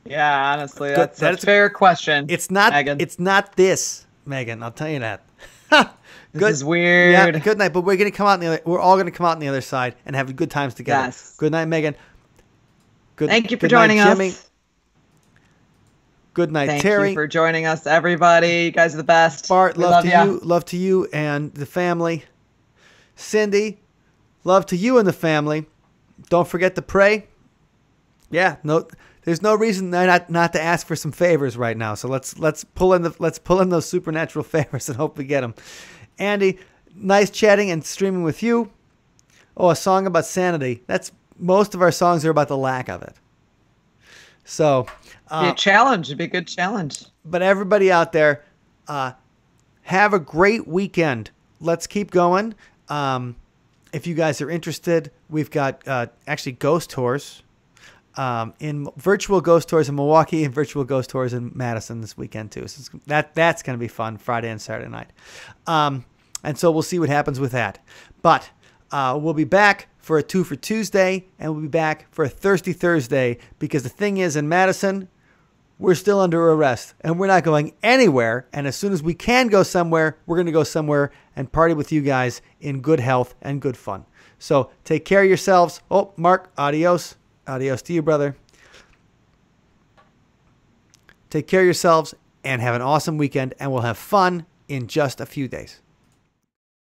Yeah, honestly, that's a fair question. It's not, Megan. It's not this, Megan. I'll tell you that. This is weird. Yeah, good night. But we're gonna come out we're all gonna come out on the other side and have good times together. Yes. Good night, Megan. Thank you for joining us. Jimmy. Good night, Thank Terry. you for joining us, everybody. You guys are the best. Bart, We love to ya. you. Love to you and the family. Cindy, love to you and the family. Don't forget to pray. Yeah, no, there's no reason not to ask for some favors right now. So let's pull in those supernatural favors and hope we get them. Andy, nice chatting and streaming with you. Oh, a song about sanity. That's most of our songs are about the lack of it. So, be a challenge. It'd be a good challenge. But everybody out there, have a great weekend. Let's keep going. If you guys are interested, we've got actually ghost tours. In virtual ghost tours in Milwaukee and virtual ghost tours in Madison this weekend too. So that's going to be fun Friday and Saturday night. And so we'll see what happens with that. But we'll be back for a 2 for Tuesday and we'll be back for a Thirsty Thursday because the thing is in Madison, we're still under arrest and we're not going anywhere. And as soon as we can go somewhere, we're going to go somewhere and party with you guys in good health and good fun. So take care of yourselves. Oh, Mark, adios. Adios to you, brother. Take care of yourselves and have an awesome weekend, and we'll have fun in just a few days.